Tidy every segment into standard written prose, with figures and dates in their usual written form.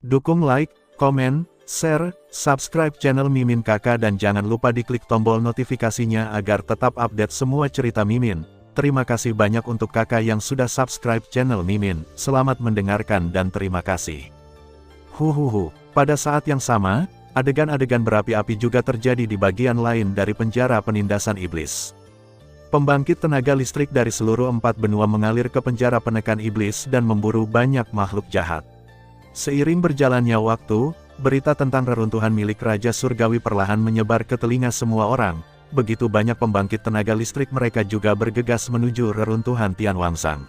Dukung like, komen, share, subscribe channel Mimin Kakak dan jangan lupa diklik tombol notifikasinya agar tetap update semua cerita Mimin. Terima kasih banyak untuk kakak yang sudah subscribe channel Mimin. Selamat mendengarkan dan terima kasih. Pada saat yang sama, adegan-adegan berapi-api juga terjadi di bagian lain dari penjara penindasan iblis. Pembangkit tenaga listrik dari seluruh 4 benua mengalir ke penjara penekan iblis dan memburu banyak makhluk jahat. Seiring berjalannya waktu, berita tentang reruntuhan milik Raja Surgawi perlahan menyebar ke telinga semua orang. Begitu banyak pembangkit tenaga listrik mereka juga bergegas menuju reruntuhan Tianwangsang.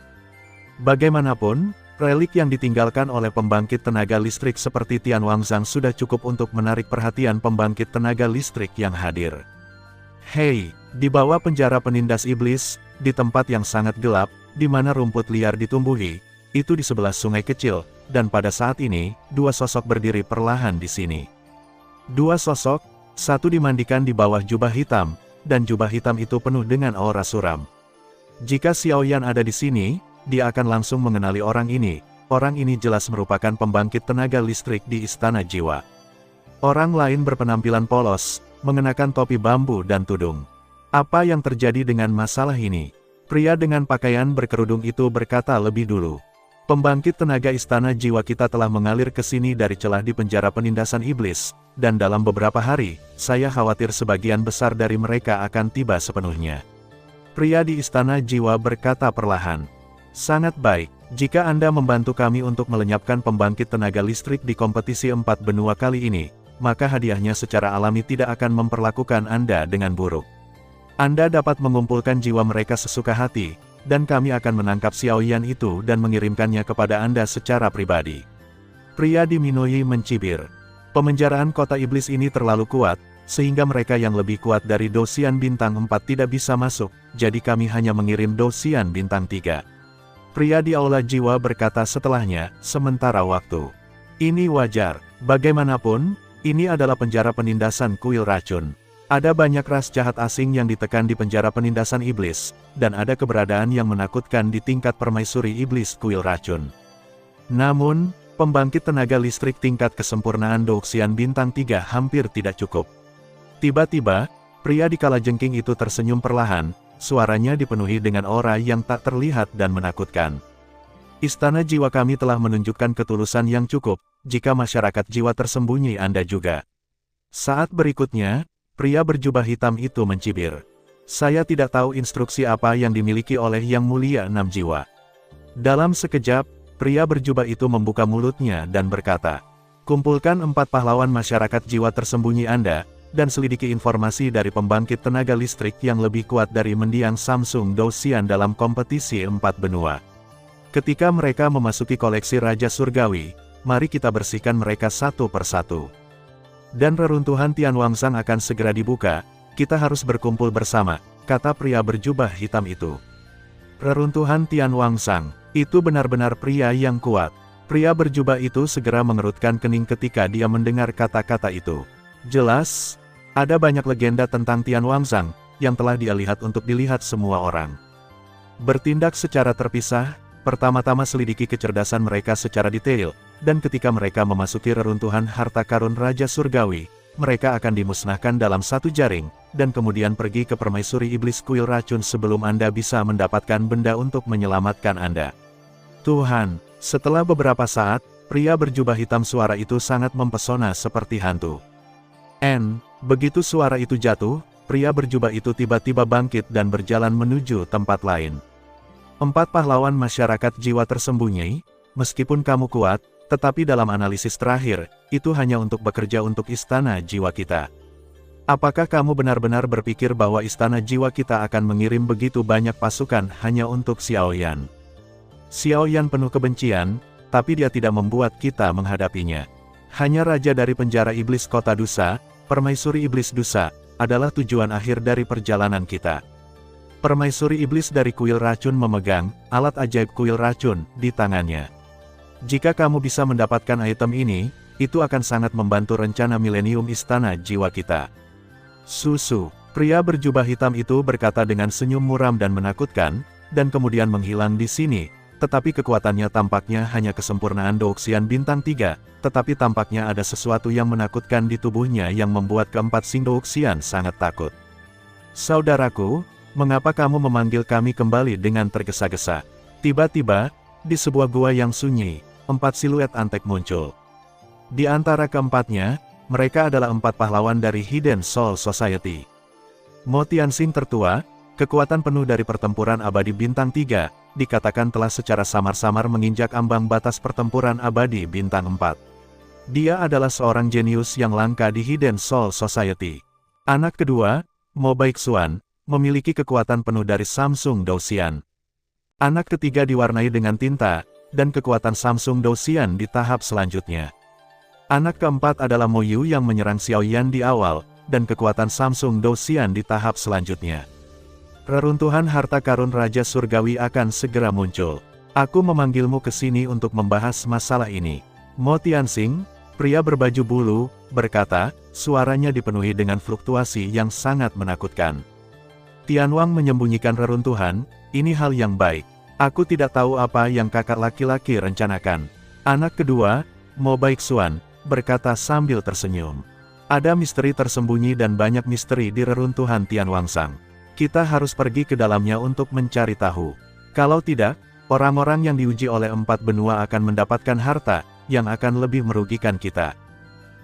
Bagaimanapun, relik yang ditinggalkan oleh pembangkit tenaga listrik seperti Tianwangsang sudah cukup untuk menarik perhatian pembangkit tenaga listrik yang hadir. Hei, di bawah penjara penindas iblis, di tempat yang sangat gelap, di mana rumput liar ditumbuhi, itu di sebelah sungai kecil, dan pada saat ini, 2 sosok berdiri perlahan di sini. 2 sosok, satu dimandikan di bawah jubah hitam, dan jubah hitam itu penuh dengan aura suram. Jika Xiao Yan ada di sini, dia akan langsung mengenali orang ini. Orang ini jelas merupakan pembangkit tenaga listrik di Istana Jiwa. Orang lain berpenampilan polos, mengenakan topi bambu dan tudung. Apa yang terjadi dengan masalah ini? Pria dengan pakaian berkerudung itu berkata lebih dulu. Pembangkit tenaga Istana Jiwa kita telah mengalir ke sini dari celah di penjara penindasan iblis, dan dalam beberapa hari, saya khawatir sebagian besar dari mereka akan tiba sepenuhnya. Pria di Istana Jiwa berkata perlahan. Sangat baik, jika Anda membantu kami untuk melenyapkan pembangkit tenaga listrik di kompetisi 4 benua kali ini, maka hadiahnya secara alami tidak akan memperlakukan Anda dengan buruk. Anda dapat mengumpulkan jiwa mereka sesuka hati, dan kami akan menangkap Xiao Yan itu dan mengirimkannya kepada Anda secara pribadi. Pria di Minoi mencibir. Pemenjaraan kota iblis ini terlalu kuat, sehingga mereka yang lebih kuat dari Dosian Bintang 4 tidak bisa masuk, jadi kami hanya mengirim Dosian Bintang 3. Pria di Aula Jiwa berkata setelahnya, sementara waktu. Ini wajar, bagaimanapun, ini adalah penjara penindasan kuil racun. Ada banyak ras jahat asing yang ditekan di penjara penindasan iblis, dan ada keberadaan yang menakutkan di tingkat permaisuri iblis kuil racun. Namun, pembangkit tenaga listrik tingkat kesempurnaan Douxian Bintang 3 hampir tidak cukup. Tiba-tiba, pria di kalajengking itu tersenyum perlahan, suaranya dipenuhi dengan aura yang tak terlihat dan menakutkan. Istana Jiwa kami telah menunjukkan ketulusan yang cukup, jika masyarakat jiwa tersembunyi Anda juga. Saat berikutnya, pria berjubah hitam itu mencibir. Saya tidak tahu instruksi apa yang dimiliki oleh Yang Mulia 6 Jiwa. Dalam sekejap, pria berjubah itu membuka mulutnya dan berkata, kumpulkan 4 pahlawan masyarakat jiwa tersembunyi Anda, dan selidiki informasi dari pembangkit tenaga listrik yang lebih kuat dari mendiang Samsung Douxian dalam kompetisi 4 benua. Ketika mereka memasuki koleksi Raja Surgawi, mari kita bersihkan mereka satu persatu. Dan reruntuhan Tianwangsang akan segera dibuka, kita harus berkumpul bersama, kata pria berjubah hitam itu. Reruntuhan Tianwangsang, itu benar-benar pria yang kuat. Pria berjubah itu segera mengerutkan kening ketika dia mendengar kata-kata itu. Jelas, ada banyak legenda tentang Tianwangsang, yang telah dia lihat untuk dilihat semua orang. Bertindak secara terpisah, pertama-tama selidiki kecerdasan mereka secara detail, dan ketika mereka memasuki reruntuhan harta karun Raja Surgawi, mereka akan dimusnahkan dalam satu jaring, dan kemudian pergi ke permaisuri iblis kuil racun sebelum Anda bisa mendapatkan benda untuk menyelamatkan Anda. Tuhan, setelah beberapa saat, pria berjubah hitam suara itu sangat mempesona seperti hantu. Begitu suara itu jatuh, pria berjubah itu tiba-tiba bangkit dan berjalan menuju tempat lain. 4 pahlawan masyarakat jiwa tersembunyi, meskipun kamu kuat, tetapi dalam analisis terakhir, itu hanya untuk bekerja untuk Istana Jiwa kita. Apakah kamu benar-benar berpikir bahwa Istana Jiwa kita akan mengirim begitu banyak pasukan hanya untuk Xiao Yan? Xiao Yan penuh kebencian, tapi dia tidak membuat kita menghadapinya. Hanya Raja dari penjara iblis kota Dusa, permaisuri iblis Dusa, adalah tujuan akhir dari perjalanan kita. Permaisuri iblis dari kuil racun memegang alat ajaib kuil racun di tangannya. Jika kamu bisa mendapatkan item ini, itu akan sangat membantu rencana milenium Istana Jiwa kita. Susu, pria berjubah hitam itu berkata dengan senyum muram dan menakutkan, dan kemudian menghilang di sini, tetapi kekuatannya tampaknya hanya kesempurnaan Douxian bintang 3, tetapi tampaknya ada sesuatu yang menakutkan di tubuhnya yang membuat keempat Sing Douxian sangat takut. Saudaraku, mengapa kamu memanggil kami kembali dengan tergesa-gesa? Tiba-tiba, di sebuah gua yang sunyi, 4 siluet antek muncul. Di antara keempatnya, mereka adalah 4 pahlawan dari Hidden Soul Society. Mo Tianxing tertua, kekuatan penuh dari pertempuran abadi bintang 3, dikatakan telah secara samar-samar menginjak ambang batas pertempuran abadi bintang 4. Dia adalah seorang jenius yang langka di Hidden Soul Society. Anak kedua, Mo Baixuan, memiliki kekuatan penuh dari Samsung Douxian. Anak ketiga diwarnai dengan tinta, dan kekuatan Samsung Douxian di tahap selanjutnya. Anak keempat adalah Mo Yu yang menyerang Xiaoyan di awal, dan kekuatan Samsung Douxian di tahap selanjutnya. Reruntuhan harta karun Raja Surgawi akan segera muncul. Aku memanggilmu ke sini untuk membahas masalah ini. Mo Tianxing, pria berbaju bulu, berkata, suaranya dipenuhi dengan fluktuasi yang sangat menakutkan. Tianwang menyembunyikan reruntuhan, ini hal yang baik. Aku tidak tahu apa yang kakak laki-laki rencanakan. Anak kedua, Mo Baixuan, berkata sambil tersenyum. Ada misteri tersembunyi dan banyak misteri di reruntuhan Tianwangsang. Kita harus pergi ke dalamnya untuk mencari tahu. Kalau tidak, orang-orang yang diuji oleh 4 benua akan mendapatkan harta, yang akan lebih merugikan kita.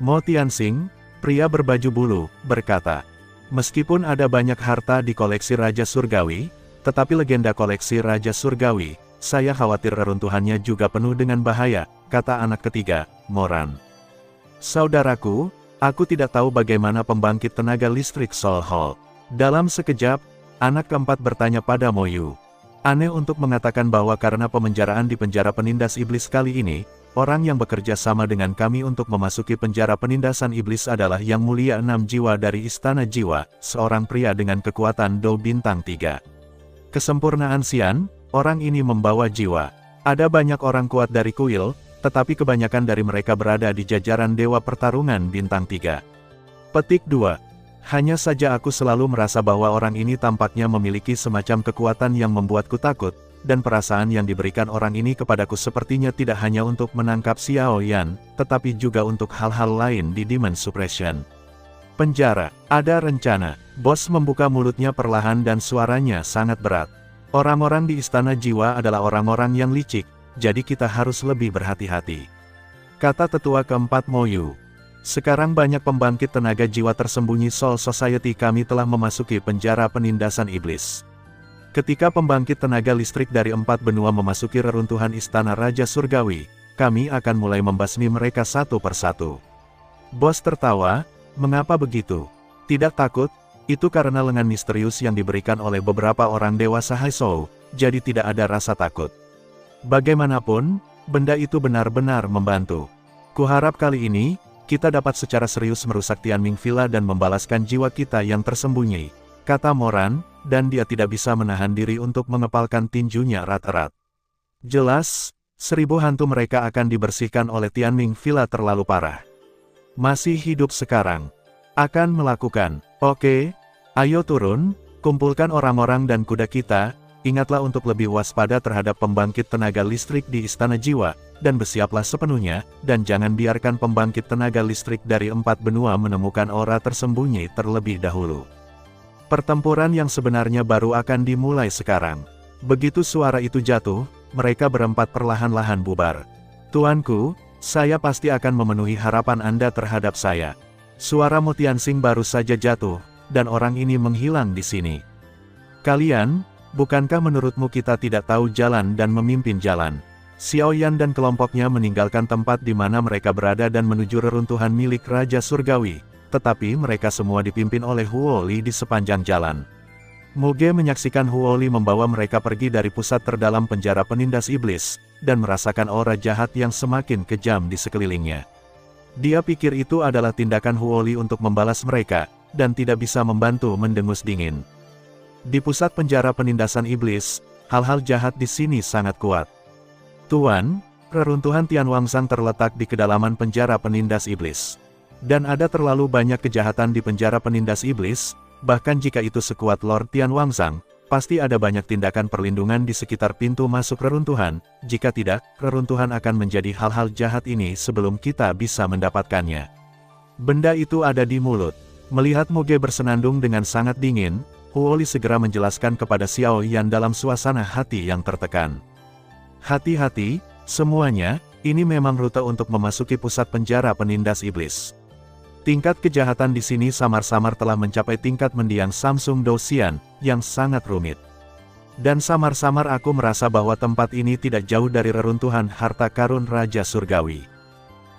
Mo Tianxing, pria berbaju bulu, berkata, meskipun ada banyak harta di koleksi Raja Surgawi, tetapi legenda koleksi Raja Surgawi, saya khawatir reruntuhannya juga penuh dengan bahaya, kata anak ketiga, Moran. Saudaraku, aku tidak tahu bagaimana pembangkit tenaga listrik Soul Hall. Dalam sekejap, anak keempat bertanya pada Mo Yu. Aneh untuk mengatakan bahwa karena pemenjaraan di penjara penindas iblis kali ini, orang yang bekerja sama dengan kami untuk memasuki penjara penindasan iblis adalah Yang Mulia 6 Jiwa dari Istana Jiwa, seorang pria dengan kekuatan Dou bintang 3. Kesempurnaan Xian, orang ini membawa jiwa. Ada banyak orang kuat dari kuil, tetapi kebanyakan dari mereka berada di jajaran Dewa Pertarungan bintang 3. Petik 2. Hanya saja aku selalu merasa bahwa orang ini tampaknya memiliki semacam kekuatan yang membuatku takut, dan perasaan yang diberikan orang ini kepadaku sepertinya tidak hanya untuk menangkap Xiao Yan, tetapi juga untuk hal-hal lain di Demon Suppression. Penjara, ada rencana. Bos membuka mulutnya perlahan dan suaranya sangat berat. Orang-orang di Istana Jiwa adalah orang-orang yang licik, jadi kita harus lebih berhati-hati. Kata tetua keempat Mo Yu. Sekarang banyak pembangkit tenaga jiwa tersembunyi Soul Society kami telah memasuki penjara penindasan iblis. Ketika pembangkit tenaga listrik dari 4 benua memasuki reruntuhan Istana Raja Surgawi, kami akan mulai membasmi mereka satu persatu. Bos tertawa, mengapa begitu? Tidak takut, itu karena lengan misterius yang diberikan oleh beberapa orang dewasa Haisou, jadi tidak ada rasa takut. Bagaimanapun, benda itu benar-benar membantu. Kuharap kali ini, kita dapat secara serius merusak Tianming Villa dan membalaskan jiwa kita yang tersembunyi, kata Moran, dan dia tidak bisa menahan diri untuk mengepalkan tinjunya erat-erat. Jelas, 1000 hantu mereka akan dibersihkan oleh Tianming Villa terlalu parah. Masih hidup sekarang. Akan melakukan. Oke, ayo turun, kumpulkan orang-orang dan kuda kita. Ingatlah untuk lebih waspada terhadap pembangkit tenaga listrik di Istana Jiwa, dan bersiaplah sepenuhnya, dan jangan biarkan pembangkit tenaga listrik dari 4 benua menemukan aura tersembunyi terlebih dahulu. Pertempuran yang sebenarnya baru akan dimulai sekarang. Begitu suara itu jatuh, mereka berempat perlahan-lahan bubar. Tuanku, saya pasti akan memenuhi harapan Anda terhadap saya. Suara Mo Tianxing baru saja jatuh, dan orang ini menghilang di sini. Kalian, bukankah menurutmu kita tidak tahu jalan dan memimpin jalan? Xiaoyan dan kelompoknya meninggalkan tempat di mana mereka berada dan menuju reruntuhan milik Raja Surgawi, tetapi mereka semua dipimpin oleh Huo Li di sepanjang jalan. Muge menyaksikan Huo Li membawa mereka pergi dari pusat terdalam penjara penindas iblis, dan merasakan aura jahat yang semakin kejam di sekelilingnya. Dia pikir itu adalah tindakan Huo Li untuk membalas mereka, dan tidak bisa membantu mendengus dingin. Di pusat penjara penindasan iblis, hal-hal jahat di sini sangat kuat. Tuan, reruntuhan Tianwangsang terletak di kedalaman penjara penindas iblis. Dan ada terlalu banyak kejahatan di penjara penindas iblis, bahkan jika itu sekuat Lord Tianwangsang, pasti ada banyak tindakan perlindungan di sekitar pintu masuk reruntuhan, jika tidak, reruntuhan akan menjadi hal-hal jahat ini sebelum kita bisa mendapatkannya. Benda itu ada di mulut. Melihat Muge bersenandung dengan sangat dingin, Huoli segera menjelaskan kepada Xiao Yan dalam suasana hati yang tertekan. Hati-hati, semuanya, ini memang rute untuk memasuki pusat penjara penindas iblis. Tingkat kejahatan di sini samar-samar telah mencapai tingkat mendiang Samsung Dosian, yang sangat rumit. Dan samar-samar aku merasa bahwa tempat ini tidak jauh dari reruntuhan harta karun Raja Surgawi.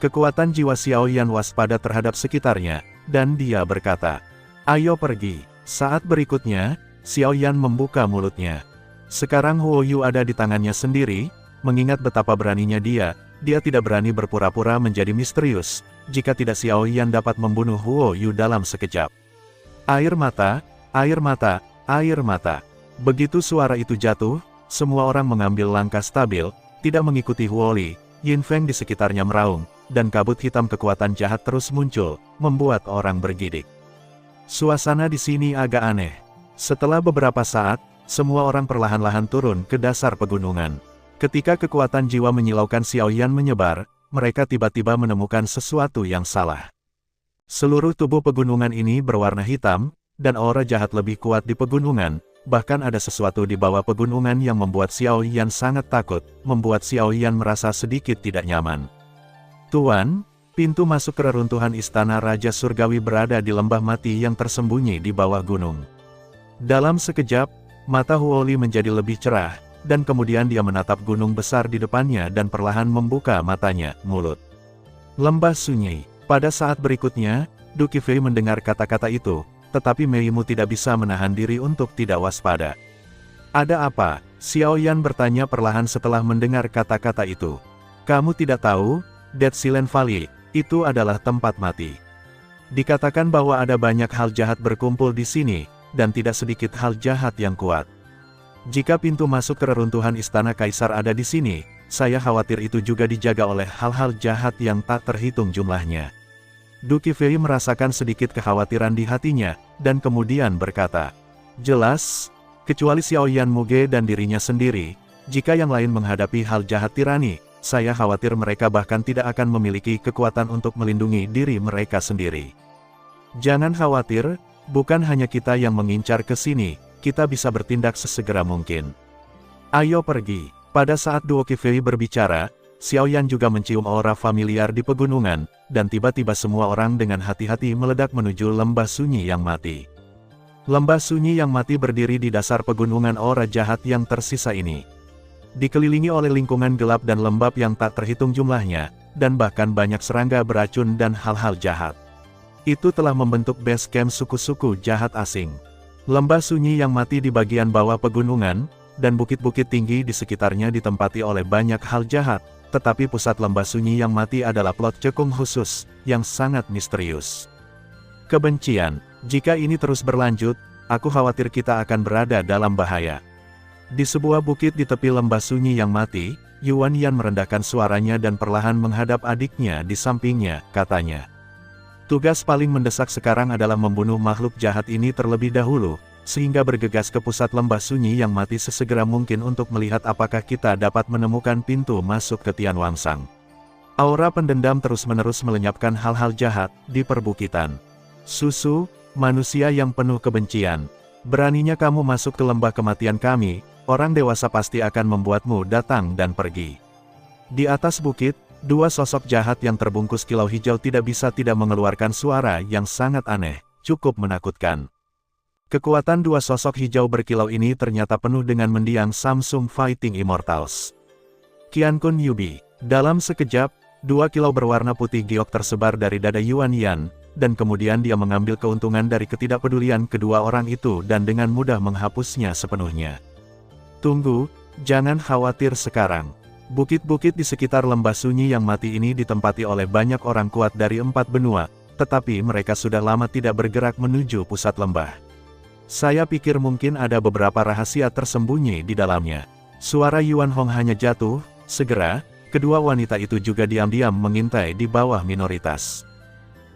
Kekuatan jiwa Xiao Yan waspada terhadap sekitarnya, dan dia berkata, "Ayo pergi." Saat berikutnya, Xiao Yan membuka mulutnya. Sekarang Huo Yu ada di tangannya sendiri, mengingat betapa beraninya dia tidak berani berpura-pura menjadi misterius, jika tidak Xiao Yan dapat membunuh Huo Yu dalam sekejap. Air mata, air mata, air mata. Begitu suara itu jatuh, semua orang mengambil langkah stabil, tidak mengikuti Huoli. Yin Feng di sekitarnya meraung, dan kabut hitam kekuatan jahat terus muncul, membuat orang bergidik. Suasana di sini agak aneh. Setelah beberapa saat, semua orang perlahan-lahan turun ke dasar pegunungan. Ketika kekuatan jiwa menyilaukan Xiao Yan menyebar, mereka tiba-tiba menemukan sesuatu yang salah. Seluruh tubuh pegunungan ini berwarna hitam, dan aura jahat lebih kuat di pegunungan, bahkan ada sesuatu di bawah pegunungan yang membuat Xiao Yan sangat takut, membuat Xiao Yan merasa sedikit tidak nyaman. Tuan, pintu masuk ke reruntuhan istana Raja Surgawi berada di lembah mati yang tersembunyi di bawah gunung. Dalam sekejap, mata Huoli menjadi lebih cerah, dan kemudian dia menatap gunung besar di depannya dan perlahan membuka matanya, mulut. Lembah sunyi. Pada saat berikutnya, Du Qifei mendengar kata-kata itu, tetapi Meimu tidak bisa menahan diri untuk tidak waspada. Ada apa? Xiao Yan bertanya perlahan setelah mendengar kata-kata itu. Kamu tidak tahu, Dead Silent Valley, itu adalah tempat mati. Dikatakan bahwa ada banyak hal jahat berkumpul di sini, dan tidak sedikit hal jahat yang kuat. Jika pintu masuk ke reruntuhan istana kaisar ada di sini, saya khawatir itu juga dijaga oleh hal-hal jahat yang tak terhitung jumlahnya. Du Qifei merasakan sedikit kekhawatiran di hatinya, dan kemudian berkata, jelas, kecuali Xiao Yan Muge dan dirinya sendiri, jika yang lain menghadapi hal jahat tirani, saya khawatir mereka bahkan tidak akan memiliki kekuatan untuk melindungi diri mereka sendiri. Jangan khawatir, bukan hanya kita yang mengincar ke sini, kita bisa bertindak sesegera mungkin. Ayo pergi. Pada saat Duo Qifei berbicara, Xiao Yan juga mencium aura familiar di pegunungan, dan tiba-tiba semua orang dengan hati-hati meledak menuju lembah sunyi yang mati. Lembah sunyi yang mati berdiri di dasar pegunungan aura jahat yang tersisa ini. Dikelilingi oleh lingkungan gelap dan lembab yang tak terhitung jumlahnya, dan bahkan banyak serangga beracun dan hal-hal jahat. Itu telah membentuk base camp suku-suku jahat asing. Lembah sunyi yang mati di bagian bawah pegunungan, dan bukit-bukit tinggi di sekitarnya ditempati oleh banyak hal jahat, tetapi pusat lembah sunyi yang mati adalah plot cekung khusus, yang sangat misterius. Kebencian, jika ini terus berlanjut, aku khawatir kita akan berada dalam bahaya. Di sebuah bukit di tepi lembah sunyi yang mati, Yuan Yan merendahkan suaranya dan perlahan menghadap adiknya di sampingnya, katanya. Tugas paling mendesak sekarang adalah membunuh makhluk jahat ini terlebih dahulu, sehingga bergegas ke pusat lembah sunyi yang mati sesegera mungkin untuk melihat apakah kita dapat menemukan pintu masuk ke Tian Wangsang. Aura pendendam terus-menerus melenyapkan hal-hal jahat di perbukitan. Susu, manusia yang penuh kebencian. Beraninya kamu masuk ke lembah kematian kami, orang dewasa pasti akan membuatmu datang dan pergi. Di atas bukit, dua sosok jahat yang terbungkus kilau hijau tidak bisa tidak mengeluarkan suara yang sangat aneh, cukup menakutkan. Kekuatan dua sosok hijau berkilau ini ternyata penuh dengan mendiang Samsung Fighting Immortals. Qiankun Yubi. Dalam sekejap, dua kilau berwarna putih giok tersebar dari dada Yuan Yan, dan kemudian dia mengambil keuntungan dari ketidakpedulian kedua orang itu dan dengan mudah menghapusnya sepenuhnya. Tunggu, jangan khawatir sekarang. Bukit-bukit di sekitar lembah sunyi yang mati ini ditempati oleh banyak orang kuat dari 4 benua, tetapi mereka sudah lama tidak bergerak menuju pusat lembah. Saya pikir mungkin ada beberapa rahasia tersembunyi di dalamnya. Suara Yuan Hong hanya jatuh, segera, kedua wanita itu juga diam-diam mengintai di bawah minoritas.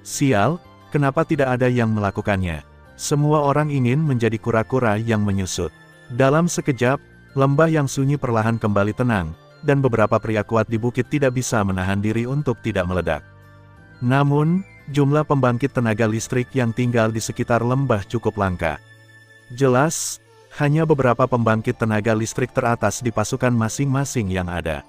Sial, kenapa tidak ada yang melakukannya? Semua orang ingin menjadi kura-kura yang menyusut. Dalam sekejap, lembah yang sunyi perlahan kembali tenang, dan beberapa pria kuat di bukit tidak bisa menahan diri untuk tidak meledak. Namun, jumlah pembangkit tenaga listrik yang tinggal di sekitar lembah cukup langka. Jelas, hanya beberapa pembangkit tenaga listrik teratas di pasukan masing-masing yang ada.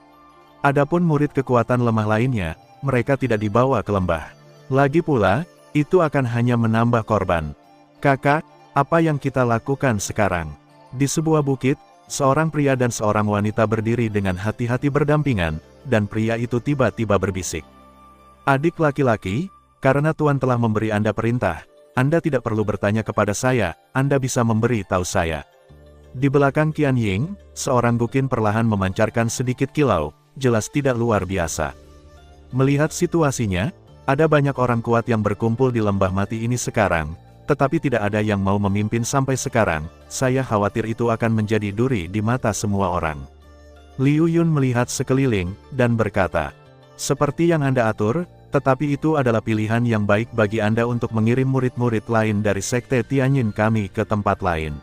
Adapun murid kekuatan lemah lainnya, mereka tidak dibawa ke lembah. Lagi pula, itu akan hanya menambah korban. Kakak, apa yang kita lakukan sekarang? Di sebuah bukit, seorang pria dan seorang wanita berdiri dengan hati-hati berdampingan, dan pria itu tiba-tiba berbisik. Adik laki-laki, karena Tuan telah memberi Anda perintah, Anda tidak perlu bertanya kepada saya, Anda bisa memberi tahu saya. Di belakang Qian Ying, seorang gukin perlahan memancarkan sedikit kilau, jelas tidak luar biasa. Melihat situasinya, ada banyak orang kuat yang berkumpul di lembah mati ini sekarang, tetapi tidak ada yang mau memimpin sampai sekarang, saya khawatir itu akan menjadi duri di mata semua orang. Liu Yun melihat sekeliling, dan berkata, seperti yang Anda atur, tetapi itu adalah pilihan yang baik bagi Anda untuk mengirim murid-murid lain dari Sekte Tianyin kami ke tempat lain.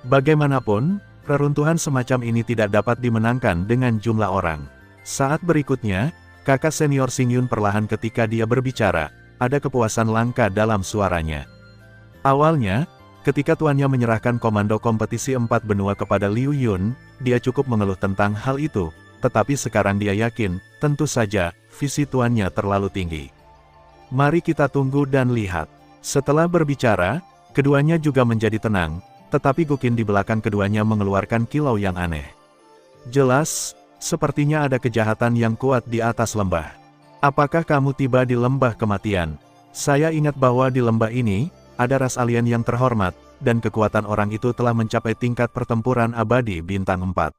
Bagaimanapun, reruntuhan semacam ini tidak dapat dimenangkan dengan jumlah orang. Saat berikutnya, kakak senior Xing Yun perlahan ketika dia berbicara, ada kepuasan langka dalam suaranya. Awalnya, ketika tuannya menyerahkan komando kompetisi 4 benua kepada Liu Yun, dia cukup mengeluh tentang hal itu, tetapi sekarang dia yakin, tentu saja, visi tuannya terlalu tinggi. Mari kita tunggu dan lihat. Setelah berbicara, keduanya juga menjadi tenang, tetapi gukin di belakang keduanya mengeluarkan kilau yang aneh. Jelas, sepertinya ada kejahatan yang kuat di atas lembah. Apakah kamu tiba di lembah kematian? Saya ingat bahwa di lembah ini, ada ras alien yang terhormat, dan kekuatan orang itu telah mencapai tingkat pertempuran abadi bintang 4.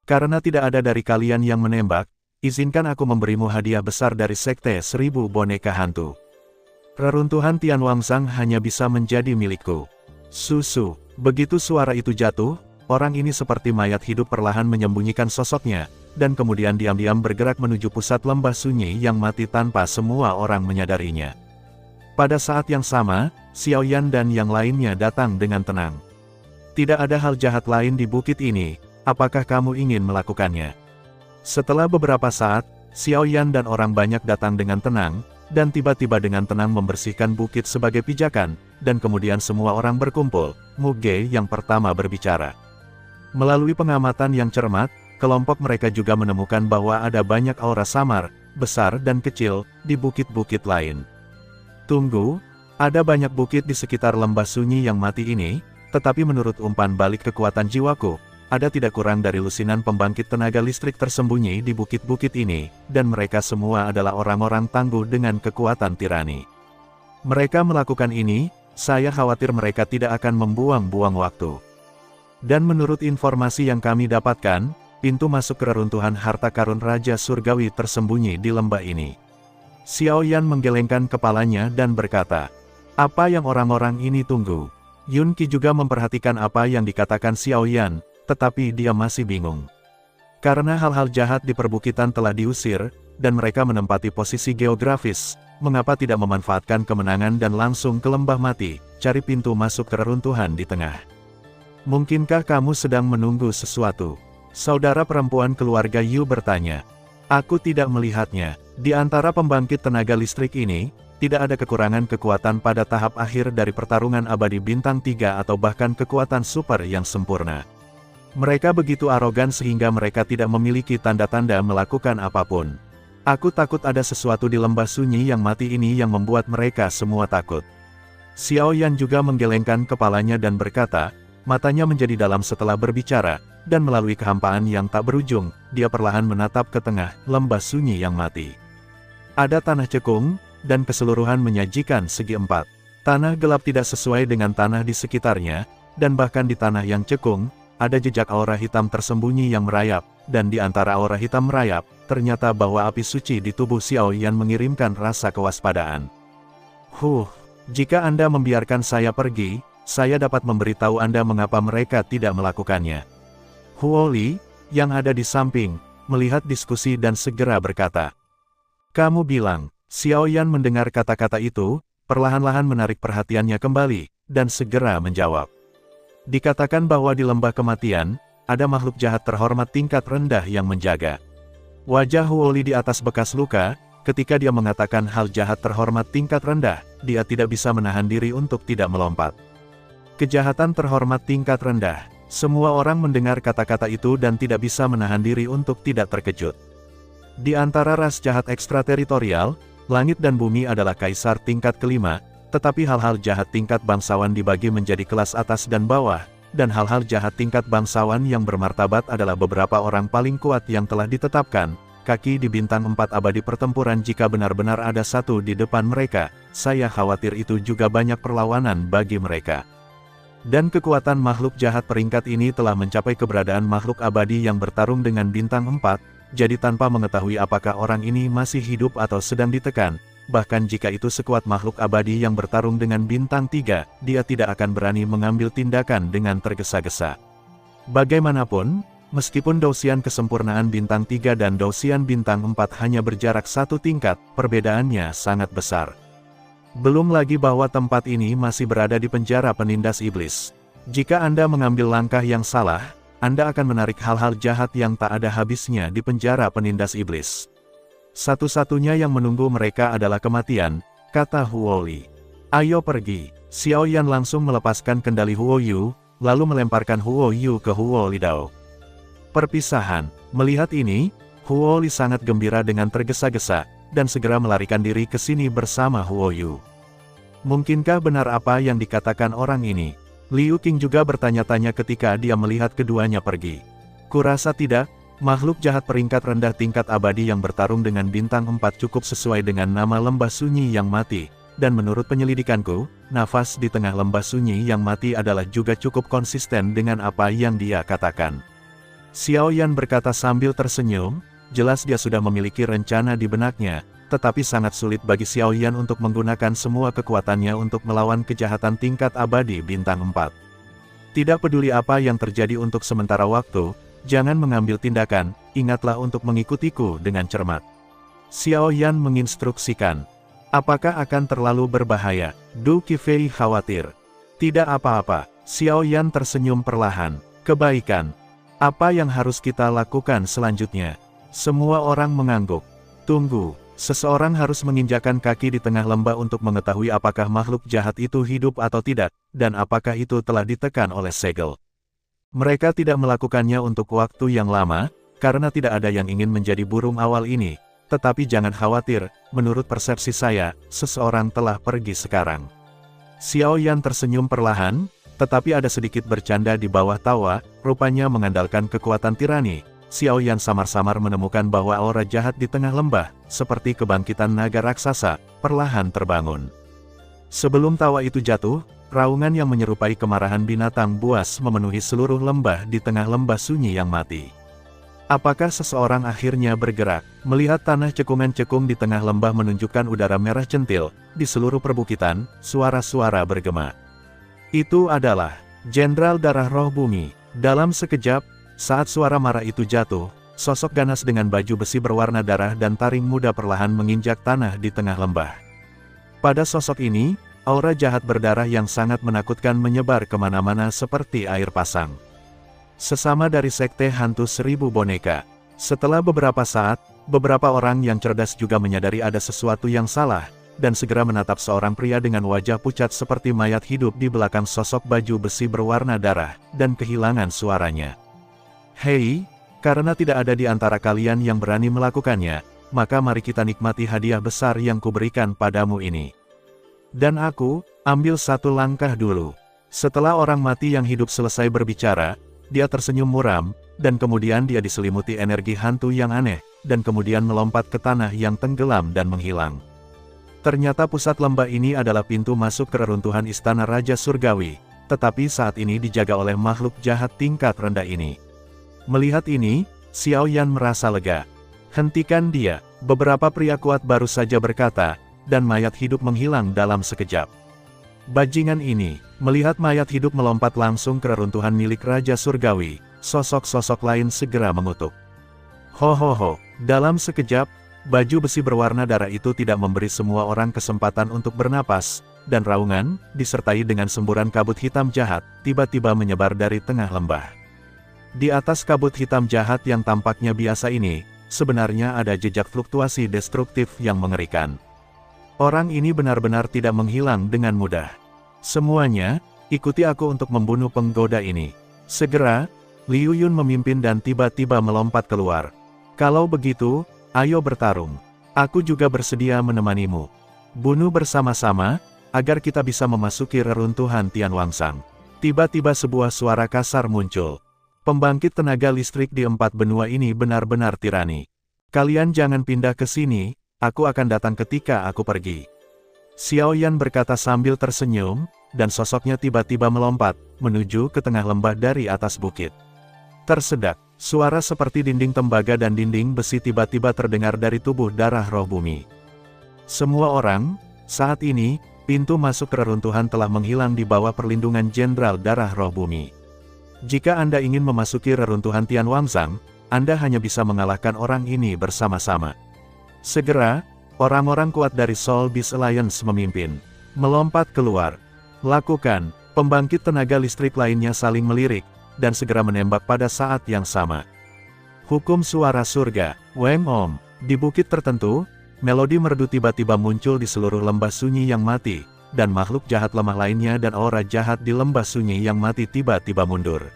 Karena tidak ada dari kalian yang menembak, izinkan aku memberimu hadiah besar dari Sekte 1000 boneka hantu. Reruntuhan Tian Wangsang hanya bisa menjadi milikku. Susu, begitu suara itu jatuh, orang ini seperti mayat hidup perlahan menyembunyikan sosoknya, dan kemudian diam-diam bergerak menuju pusat lembah sunyi yang mati tanpa semua orang menyadarinya. Pada saat yang sama, Xiao Yan dan yang lainnya datang dengan tenang. Tidak ada hal jahat lain di bukit ini, apakah kamu ingin melakukannya? Setelah beberapa saat, Xiao Yan dan orang banyak datang dengan tenang, dan tiba-tiba dengan tenang membersihkan bukit sebagai pijakan, dan kemudian semua orang berkumpul. Mu Ge yang pertama berbicara. Melalui pengamatan yang cermat, kelompok mereka juga menemukan bahwa ada banyak aura samar, besar dan kecil, di bukit-bukit lain. Tunggu, ada banyak bukit di sekitar lembah sunyi yang mati ini, tetapi menurut umpan balik kekuatan jiwaku, ada tidak kurang dari lusinan pembangkit tenaga listrik tersembunyi di bukit-bukit ini, dan mereka semua adalah orang-orang tangguh dengan kekuatan tirani. Mereka melakukan ini, saya khawatir mereka tidak akan membuang-buang waktu. Dan menurut informasi yang kami dapatkan, pintu masuk ke reruntuhan harta karun Raja Surgawi tersembunyi di lembah ini. Xiao Yan menggelengkan kepalanya dan berkata, apa yang orang-orang ini tunggu? Yun Qi juga memperhatikan apa yang dikatakan Xiao Yan, tetapi dia masih bingung. Karena hal-hal jahat di perbukitan telah diusir, dan mereka menempati posisi geografis, mengapa tidak memanfaatkan kemenangan dan langsung ke lembah mati, cari pintu masuk ke reruntuhan di tengah? Mungkinkah kamu sedang menunggu sesuatu? Saudara perempuan keluarga Yu bertanya. Aku tidak melihatnya. Di antara pembangkit tenaga listrik ini, tidak ada kekurangan kekuatan pada tahap akhir dari pertarungan abadi bintang 3 atau bahkan kekuatan super yang sempurna. Mereka begitu arogan sehingga mereka tidak memiliki tanda-tanda melakukan apapun. Aku takut ada sesuatu di lembah sunyi yang mati ini yang membuat mereka semua takut. Xiao Yan juga menggelengkan kepalanya dan berkata, matanya menjadi dalam setelah berbicara, dan melalui kehampaan yang tak berujung, dia perlahan menatap ke tengah lembah sunyi yang mati. Ada tanah cekung, dan keseluruhan menyajikan segi 4. Tanah gelap tidak sesuai dengan tanah di sekitarnya, dan bahkan di tanah yang cekung, ada jejak aura hitam tersembunyi yang merayap, dan di antara aura hitam merayap, ternyata bahwa api suci di tubuh Xiao Yan mengirimkan rasa kewaspadaan. Jika Anda membiarkan saya pergi, saya dapat memberitahu Anda mengapa mereka tidak melakukannya. Huo Li, yang ada di samping, melihat diskusi dan segera berkata. Kamu bilang, Xiao Yan mendengar kata-kata itu, perlahan-lahan menarik perhatiannya kembali, dan segera menjawab. Dikatakan bahwa di lembah kematian, ada makhluk jahat terhormat tingkat rendah yang menjaga. Wajah Huoli di atas bekas luka, ketika dia mengatakan hal jahat terhormat tingkat rendah, dia tidak bisa menahan diri untuk tidak melompat. Kejahatan terhormat tingkat rendah. Semua orang mendengar kata-kata itu dan tidak bisa menahan diri untuk tidak terkejut. Di antara ras jahat ekstrateritorial, langit dan bumi adalah kaisar tingkat kelima, tetapi hal-hal jahat tingkat bangsawan dibagi menjadi kelas atas dan bawah, dan hal-hal jahat tingkat bangsawan yang bermartabat adalah beberapa orang paling kuat yang telah ditetapkan, kaki di bintang 4 abadi pertempuran jika benar-benar ada satu di depan mereka, saya khawatir itu juga banyak perlawanan bagi mereka. Dan kekuatan makhluk jahat peringkat ini telah mencapai keberadaan makhluk abadi yang bertarung dengan bintang 4, jadi tanpa mengetahui apakah orang ini masih hidup atau sedang ditekan, bahkan jika itu sekuat makhluk abadi yang bertarung dengan bintang 3, dia tidak akan berani mengambil tindakan dengan tergesa-gesa. Bagaimanapun, meskipun dosian kesempurnaan bintang 3 dan dosian bintang 4 hanya berjarak satu tingkat, perbedaannya sangat besar. Belum lagi bahwa tempat ini masih berada di penjara penindas iblis. Jika Anda mengambil langkah yang salah, Anda akan menarik hal-hal jahat yang tak ada habisnya di penjara penindas iblis. Satu-satunya yang menunggu mereka adalah kematian, kata Huoli. Ayo pergi. Xiao Yan langsung melepaskan kendali Huoyu, lalu melemparkan Huoyu ke Huoli Dao. Perpisahan. Melihat ini, Huoli sangat gembira dengan tergesa-gesa, dan segera melarikan diri ke sini bersama Huoyu. Mungkinkah benar apa yang dikatakan orang ini? Liu Qing juga bertanya-tanya ketika dia melihat keduanya pergi. Kurasa tidak, makhluk jahat peringkat rendah tingkat abadi yang bertarung dengan bintang 4 cukup sesuai dengan nama lembah sunyi yang mati, dan menurut penyelidikanku, nafas di tengah lembah sunyi yang mati adalah juga cukup konsisten dengan apa yang dia katakan. Xiao Yan berkata sambil tersenyum, jelas dia sudah memiliki rencana di benaknya, tetapi sangat sulit bagi Xiao Yan untuk menggunakan semua kekuatannya untuk melawan kejahatan tingkat abadi bintang 4. Tidak peduli apa yang terjadi untuk sementara waktu, jangan mengambil tindakan, ingatlah untuk mengikutiku dengan cermat. Xiao Yan menginstruksikan. Apakah akan terlalu berbahaya? Du Qifei khawatir. Tidak apa-apa, Xiao Yan tersenyum perlahan. Kebaikan. Apa yang harus kita lakukan selanjutnya? Semua orang mengangguk. Tunggu, seseorang harus menginjakan kaki di tengah lembah untuk mengetahui apakah makhluk jahat itu hidup atau tidak, dan apakah itu telah ditekan oleh segel. Mereka tidak melakukannya untuk waktu yang lama, karena tidak ada yang ingin menjadi burung awal ini, tetapi jangan khawatir, menurut persepsi saya, seseorang telah pergi sekarang. Xiao Yan tersenyum perlahan, tetapi ada sedikit bercanda di bawah tawa, rupanya mengandalkan kekuatan tirani. Xiao Yan samar-samar menemukan bahwa aura jahat di tengah lembah, seperti kebangkitan naga raksasa, perlahan terbangun. Sebelum tawa itu jatuh, raungan yang menyerupai kemarahan binatang buas memenuhi seluruh lembah di tengah lembah sunyi yang mati. Apakah seseorang akhirnya bergerak? Melihat tanah cekungan-cekung di tengah lembah menunjukkan udara merah centil, di seluruh perbukitan, suara-suara bergema. Itu adalah Jenderal Darah Roh Bumi. Dalam sekejap, saat suara marah itu jatuh, sosok ganas dengan baju besi berwarna darah dan taring muda perlahan menginjak tanah di tengah lembah. Pada sosok ini, aura jahat berdarah yang sangat menakutkan menyebar kemana-mana seperti air pasang. Sesama dari Sekte Hantu 1000 Boneka. Setelah beberapa saat, beberapa orang yang cerdas juga menyadari ada sesuatu yang salah, dan segera menatap seorang pria dengan wajah pucat seperti mayat hidup di belakang sosok baju besi berwarna darah, dan kehilangan suaranya. Hei, karena tidak ada di antara kalian yang berani melakukannya, maka mari kita nikmati hadiah besar yang kuberikan padamu ini. Dan aku, ambil satu langkah dulu. Setelah orang mati yang hidup selesai berbicara, dia tersenyum muram, dan kemudian dia diselimuti energi hantu yang aneh, dan kemudian melompat ke tanah yang tenggelam dan menghilang. Ternyata pusat lembah ini adalah pintu masuk ke reruntuhan istana Raja Surgawi, tetapi saat ini dijaga oleh makhluk jahat tingkat rendah ini. Melihat ini, Xiao Yan merasa lega. Hentikan dia, beberapa pria kuat baru saja berkata, dan mayat hidup menghilang dalam sekejap. Bajingan ini, melihat mayat hidup melompat langsung ke reruntuhan milik Raja Surgawi, sosok-sosok lain segera mengutuk. Ho, dalam sekejap, baju besi berwarna darah itu tidak memberi semua orang kesempatan untuk bernapas, dan raungan, disertai dengan semburan kabut hitam jahat, tiba-tiba menyebar dari tengah lembah. Di atas kabut hitam jahat yang tampaknya biasa ini, sebenarnya ada jejak fluktuasi destruktif yang mengerikan. Orang ini benar-benar tidak menghilang dengan mudah. Semuanya, ikuti aku untuk membunuh penggoda ini. Segera, Liu Yun memimpin dan tiba-tiba melompat keluar. Kalau begitu, ayo bertarung. Aku juga bersedia menemanimu. Bunuh bersama-sama, agar kita bisa memasuki reruntuhan Tianwangsang. Tiba-tiba sebuah suara kasar muncul. Pembangkit tenaga listrik di 4 benua ini benar-benar tirani. Kalian jangan pindah ke sini, aku akan datang ketika aku pergi. Xiao Yan berkata sambil tersenyum, dan sosoknya tiba-tiba melompat, menuju ke tengah lembah dari atas bukit. Tersedak, suara seperti dinding tembaga dan dinding besi tiba-tiba terdengar dari tubuh darah roh bumi. Semua orang, saat ini, pintu masuk reruntuhan telah menghilang di bawah perlindungan Jenderal Darah Roh Bumi. Jika Anda ingin memasuki reruntuhan Tianwangsang, Anda hanya bisa mengalahkan orang ini bersama-sama. Segera, orang-orang kuat dari Soul Beast Alliance memimpin. Melompat keluar. Lakukan, pembangkit tenaga listrik lainnya saling melirik, dan segera menembak pada saat yang sama. Hukum suara surga, Weng Om. Di bukit tertentu, melodi merdu tiba-tiba muncul di seluruh lembah sunyi yang mati, dan makhluk jahat lemah lainnya dan aura jahat di lembah sunyi yang mati tiba-tiba mundur.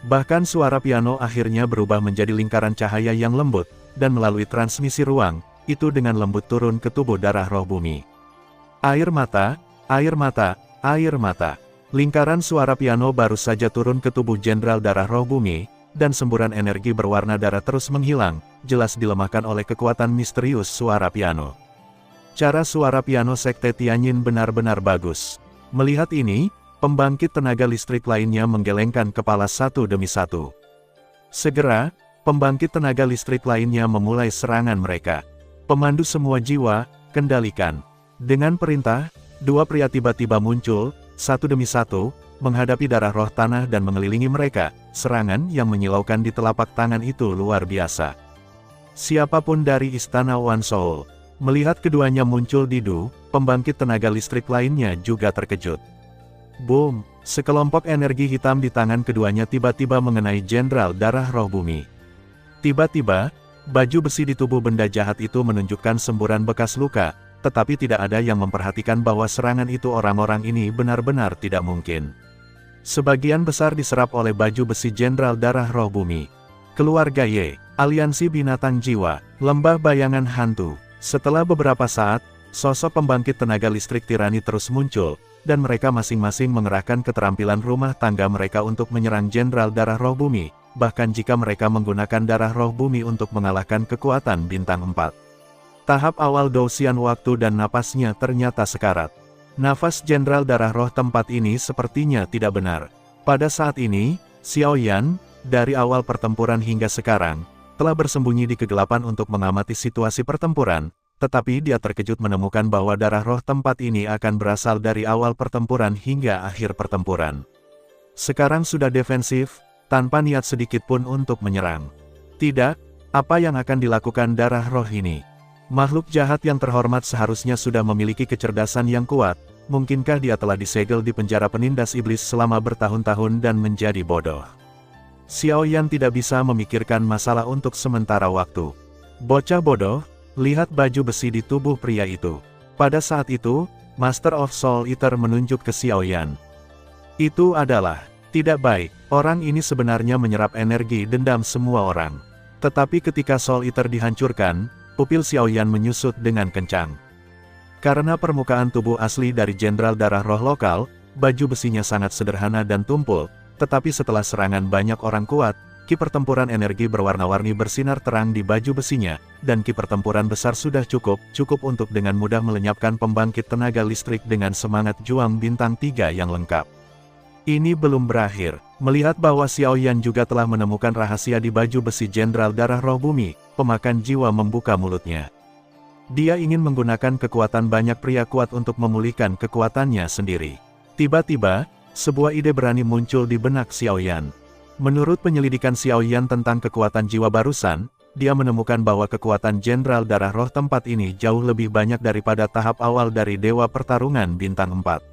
Bahkan suara piano akhirnya berubah menjadi lingkaran cahaya yang lembut, dan melalui transmisi ruang, itu dengan lembut turun ke tubuh darah roh bumi. Air mata, air mata, air mata. Lingkaran suara piano baru saja turun ke tubuh Jenderal Darah Roh Bumi, dan semburan energi berwarna darah terus menghilang, jelas dilemahkan oleh kekuatan misterius suara piano. Cara suara piano Sekte Tianyin benar-benar bagus. Melihat ini, pembangkit tenaga listrik lainnya menggelengkan kepala satu demi satu. Segera, pembangkit tenaga listrik lainnya memulai serangan mereka. Pemandu semua jiwa, kendalikan. Dengan perintah, dua pria tiba-tiba muncul, satu demi satu, menghadapi darah roh tanah dan mengelilingi mereka. Serangan yang menyilaukan di telapak tangan itu luar biasa. Siapapun dari Istana One Soul, melihat keduanya muncul di pembangkit tenaga listrik lainnya juga terkejut. Boom! Sekelompok energi hitam di tangan keduanya tiba-tiba mengenai Jenderal Darah Roh Bumi. Tiba-tiba, baju besi di tubuh benda jahat itu menunjukkan semburan bekas luka, tetapi tidak ada yang memperhatikan bahwa serangan itu orang-orang ini benar-benar tidak mungkin. Sebagian besar diserap oleh baju besi Jenderal Darah Roh Bumi. Keluarga Ye, Aliansi Binatang Jiwa, Lembah Bayangan Hantu. Setelah beberapa saat, sosok pembangkit tenaga listrik tirani terus muncul, dan mereka masing-masing mengerahkan keterampilan rumah tangga mereka untuk menyerang Jenderal Darah Roh Bumi, bahkan jika mereka menggunakan darah roh bumi untuk mengalahkan kekuatan bintang 4. Tahap awal Dousian waktu dan napasnya ternyata sekarat. Nafas Jenderal Darah Roh tempat ini sepertinya tidak benar. Pada saat ini, Xiao Yan, dari awal pertempuran hingga sekarang, telah bersembunyi di kegelapan untuk mengamati situasi pertempuran, tetapi dia terkejut menemukan bahwa darah roh tempat ini akan berasal dari awal pertempuran hingga akhir pertempuran. Sekarang sudah defensif, tanpa niat sedikit pun untuk menyerang. Tidak, apa yang akan dilakukan darah roh ini? Makhluk jahat yang terhormat seharusnya sudah memiliki kecerdasan yang kuat, mungkinkah dia telah disegel di penjara penindas iblis selama bertahun-tahun dan menjadi bodoh? Xiao Yan tidak bisa memikirkan masalah untuk sementara waktu. Bocah bodoh, lihat baju besi di tubuh pria itu. Pada saat itu, Master of Soul Eater menunjuk ke Xiao Yan. Itu adalah, tidak baik, orang ini sebenarnya menyerap energi dendam semua orang. Tetapi ketika Soul Eater dihancurkan, pupil Xiao Yan menyusut dengan kencang. Karena permukaan tubuh asli dari Jenderal Darah Roh lokal, baju besinya sangat sederhana dan tumpul, tetapi setelah serangan banyak orang kuat, ki pertempuran energi berwarna-warni bersinar terang di baju besinya, dan ki pertempuran besar sudah cukup untuk dengan mudah melenyapkan pembangkit tenaga listrik dengan semangat juang bintang 3 yang lengkap. Ini belum berakhir. Melihat bahwa Xiao Yan juga telah menemukan rahasia di baju besi Jenderal Darah Roh Bumi, pemakan jiwa membuka mulutnya. Dia ingin menggunakan kekuatan banyak pria kuat untuk memulihkan kekuatannya sendiri. Tiba-tiba, sebuah ide berani muncul di benak Xiao Yan. Menurut penyelidikan Xiao Yan tentang kekuatan jiwa barusan, dia menemukan bahwa kekuatan Jenderal Darah Roh tempat ini jauh lebih banyak daripada tahap awal dari Dewa Pertarungan Bintang 4.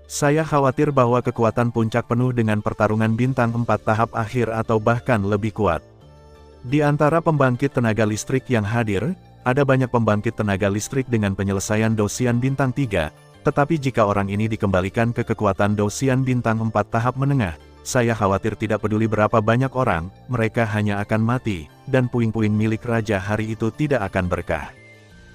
Saya khawatir bahwa kekuatan puncak penuh dengan pertarungan Bintang 4 tahap akhir atau bahkan lebih kuat. Di antara pembangkit tenaga listrik yang hadir, ada banyak pembangkit tenaga listrik dengan penyelesaian Dosian Bintang 3, tetapi jika orang ini dikembalikan ke kekuatan Dosian Bintang 4 tahap menengah, saya khawatir tidak peduli berapa banyak orang, mereka hanya akan mati, dan puing-puing milik Raja hari itu tidak akan berkah.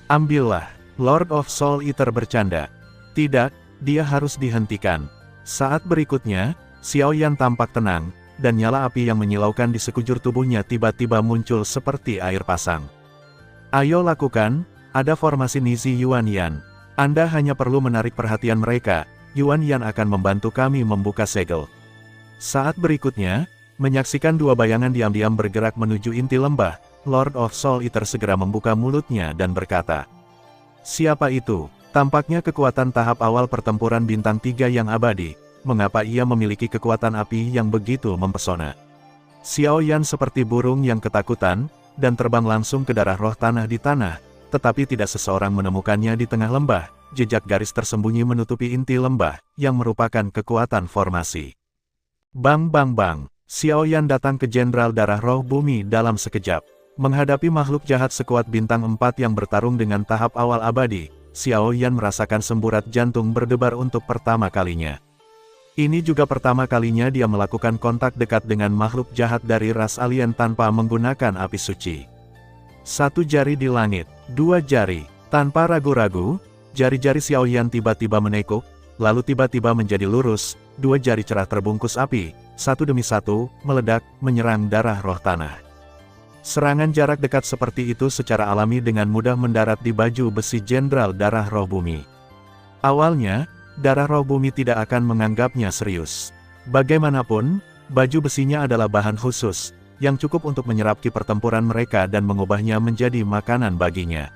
Ambillah, Lord of Soul Eater bercanda. Tidak, dia harus dihentikan. Saat berikutnya, Xiao Yan tampak tenang, dan nyala api yang menyilaukan di sekujur tubuhnya tiba-tiba muncul seperti air pasang. Ayo lakukan, ada formasi Nizi Yuan Yan. Anda hanya perlu menarik perhatian mereka, Yuan Yan akan membantu kami membuka segel. Saat berikutnya, menyaksikan dua bayangan diam-diam bergerak menuju inti lembah, Lord of Soul Eater segera membuka mulutnya dan berkata, "Siapa itu? Tampaknya kekuatan tahap awal pertempuran Bintang 3 yang abadi, mengapa ia memiliki kekuatan api yang begitu mempesona?" Xiao Yan seperti burung yang ketakutan, dan terbang langsung ke darah roh tanah di tanah, tetapi tidak seseorang menemukannya di tengah lembah, jejak garis tersembunyi menutupi inti lembah, yang merupakan kekuatan formasi. Bang bang bang, Xiao Yan datang ke Jenderal Darah Roh Bumi dalam sekejap. Menghadapi makhluk jahat sekuat Bintang 4 yang bertarung dengan tahap awal abadi, Xiao Yan merasakan semburat jantung berdebar untuk pertama kalinya. Ini juga pertama kalinya dia melakukan kontak dekat dengan makhluk jahat dari ras alien tanpa menggunakan api suci. Satu jari di langit, dua jari, tanpa ragu-ragu, jari-jari Xiao Yan tiba-tiba menekuk, lalu tiba-tiba menjadi lurus, dua jari cerah terbungkus api, satu demi satu, meledak, menyerang darah roh tanah. Serangan jarak dekat seperti itu secara alami dengan mudah mendarat di baju besi Jenderal Darah Roh Bumi. Awalnya, Darah Roh Bumi tidak akan menganggapnya serius. Bagaimanapun, baju besinya adalah bahan khusus, yang cukup untuk menyerap ki pertempuran mereka dan mengubahnya menjadi makanan baginya.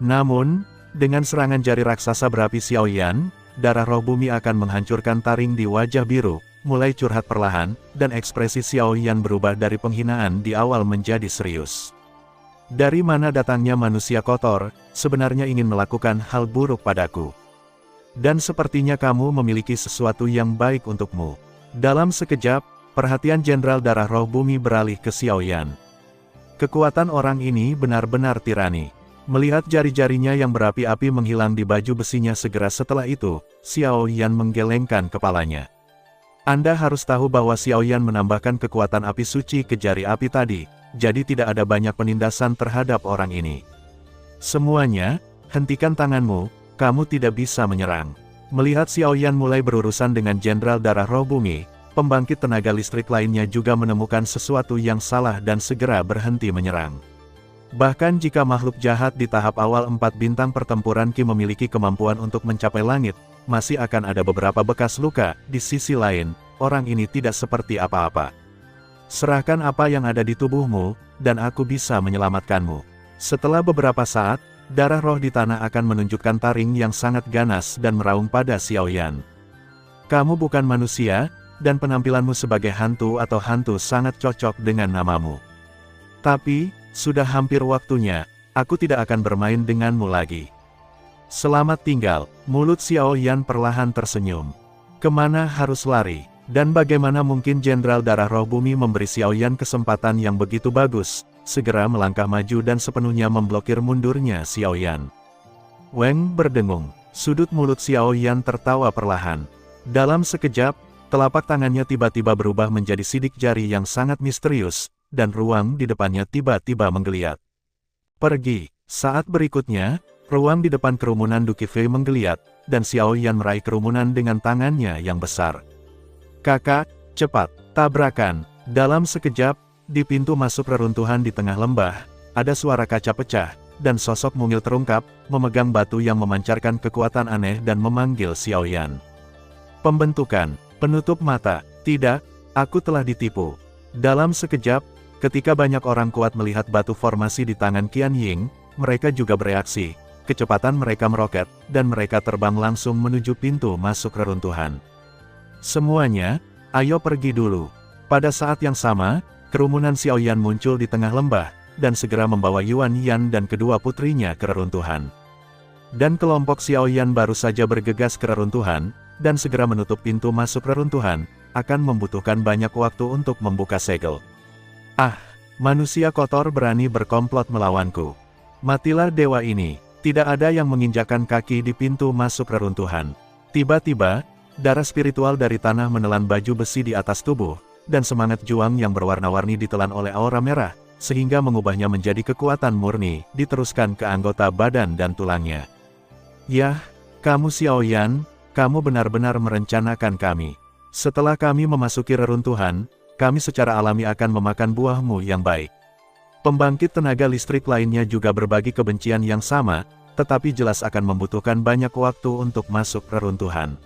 Namun, dengan serangan jari raksasa berapi Xiao Yan, Darah Roh Bumi akan menghancurkan taring di wajah biru, mulai curhat perlahan, dan ekspresi Xiao Yan berubah dari penghinaan di awal menjadi serius. Dari mana datangnya manusia kotor, sebenarnya ingin melakukan hal buruk padaku. Dan sepertinya kamu memiliki sesuatu yang baik untukmu. Dalam sekejap, perhatian Jenderal Darah Roh Bumi beralih ke Xiao Yan. Kekuatan orang ini benar-benar tirani. Melihat jari-jarinya yang berapi-api menghilang di baju besinya segera setelah itu, Xiao Yan menggelengkan kepalanya. Anda harus tahu bahwa Xiao Yan menambahkan kekuatan api suci ke jari api tadi, jadi tidak ada banyak penindasan terhadap orang ini. Semuanya, hentikan tanganmu, kamu tidak bisa menyerang. Melihat Xiao Yan mulai berurusan dengan Jenderal Darah Roh Bumi, pembangkit tenaga listrik lainnya juga menemukan sesuatu yang salah dan segera berhenti menyerang. Bahkan jika makhluk jahat di tahap awal 4 bintang pertempuran Ki memiliki kemampuan untuk mencapai langit, masih akan ada beberapa bekas luka. Di sisi lain, orang ini tidak seperti apa-apa. Serahkan apa yang ada di tubuhmu, dan aku bisa menyelamatkanmu. Setelah beberapa saat, darah roh di tanah akan menunjukkan taring yang sangat ganas dan meraung pada Xiao Yan. Kamu bukan manusia, dan penampilanmu sebagai hantu atau hantu sangat cocok dengan namamu. Tapi, sudah hampir waktunya, aku tidak akan bermain denganmu lagi. Selamat tinggal, mulut Xiao Yan perlahan tersenyum. Kemana harus lari, dan bagaimana mungkin Jenderal Darah Roh Bumi memberi Xiao Yan kesempatan yang begitu bagus, segera melangkah maju dan sepenuhnya memblokir mundurnya Xiao Yan. Weng berdengung, sudut mulut Xiao Yan tertawa perlahan. Dalam sekejap, telapak tangannya tiba-tiba berubah menjadi sidik jari yang sangat misterius, dan ruang di depannya tiba-tiba menggeliat. Pergi. Saat berikutnya, ruang di depan kerumunan Duki Fei menggeliat, dan Xiao Yan meraih kerumunan dengan tangannya yang besar. Kakak, cepat, tabrakan. Dalam sekejap, di pintu masuk reruntuhan di tengah lembah, ada suara kaca pecah, dan sosok mungil terungkap, memegang batu yang memancarkan kekuatan aneh dan memanggil Xiao Yan. Pembentukan, penutup mata, tidak, aku telah ditipu. Dalam sekejap, ketika banyak orang kuat melihat batu formasi di tangan Qian Ying, mereka juga bereaksi. Kecepatan mereka meroket, dan mereka terbang langsung menuju pintu masuk reruntuhan. Semuanya, ayo pergi dulu. Pada saat yang sama, kerumunan Xiao Yan muncul di tengah lembah, dan segera membawa Yuan Yan dan kedua putrinya ke reruntuhan. Dan kelompok Xiao Yan baru saja bergegas ke reruntuhan, dan segera menutup pintu masuk reruntuhan, akan membutuhkan banyak waktu untuk membuka segel. Ah, manusia kotor berani berkomplot melawanku. Matilah dewa ini. Tidak ada yang menginjakkan kaki di pintu masuk reruntuhan. Tiba-tiba, darah spiritual dari tanah menelan baju besi di atas tubuh, dan semangat juang yang berwarna-warni ditelan oleh aura merah, sehingga mengubahnya menjadi kekuatan murni, diteruskan ke anggota badan dan tulangnya. Yah, kamu Xiao Yan, kamu benar-benar merencanakan kami. Setelah kami memasuki reruntuhan, kami secara alami akan memakan buahmu yang baik. Pembangkit tenaga listrik lainnya juga berbagi kebencian yang sama, tetapi jelas akan membutuhkan banyak waktu untuk masuk reruntuhan.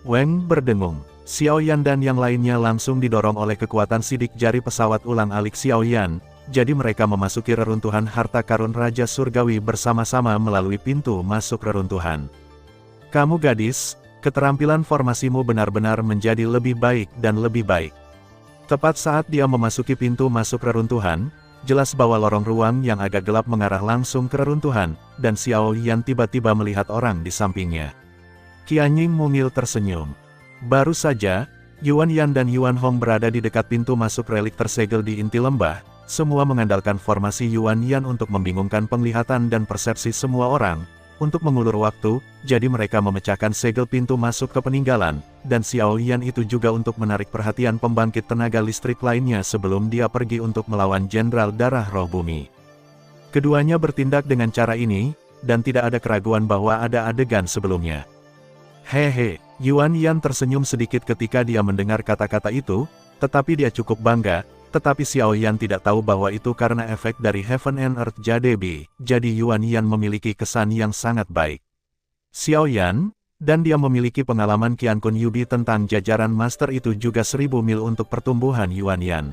Weng berdengung. Xiao Yan dan yang lainnya langsung didorong oleh kekuatan sidik jari pesawat ulang-alik Xiao Yan, jadi mereka memasuki reruntuhan harta karun Raja Surgawi bersama-sama melalui pintu masuk reruntuhan. Kamu gadis, keterampilan formasimu benar-benar menjadi lebih baik dan lebih baik. Tepat saat dia memasuki pintu masuk reruntuhan, jelas bahwa lorong ruang yang agak gelap mengarah langsung ke reruntuhan, dan Xiao Yan tiba-tiba melihat orang di sampingnya. Qianying mungil tersenyum. Baru saja, Yuan Yan dan Yuan Hong berada di dekat pintu masuk relik tersegel di inti lembah, semua mengandalkan formasi Yuan Yan untuk membingungkan penglihatan dan persepsi semua orang. Untuk mengulur waktu, jadi mereka memecahkan segel pintu masuk ke peninggalan, dan Xiao Yan itu juga untuk menarik perhatian pembangkit tenaga listrik lainnya sebelum dia pergi untuk melawan Jenderal Darah Roh Bumi. Keduanya bertindak dengan cara ini, dan tidak ada keraguan bahwa ada adegan sebelumnya. Hehe, Yuan Yan tersenyum sedikit ketika dia mendengar kata-kata itu, tetapi dia cukup bangga, tetapi Xiao Yan tidak tahu bahwa itu karena efek dari Heaven and Earth Jadebi, jadi Yuan Yan memiliki kesan yang sangat baik. Xiao Yan, dan dia memiliki pengalaman Qian Kun Yubi tentang jajaran master itu juga 1000 mil untuk pertumbuhan Yuan Yan.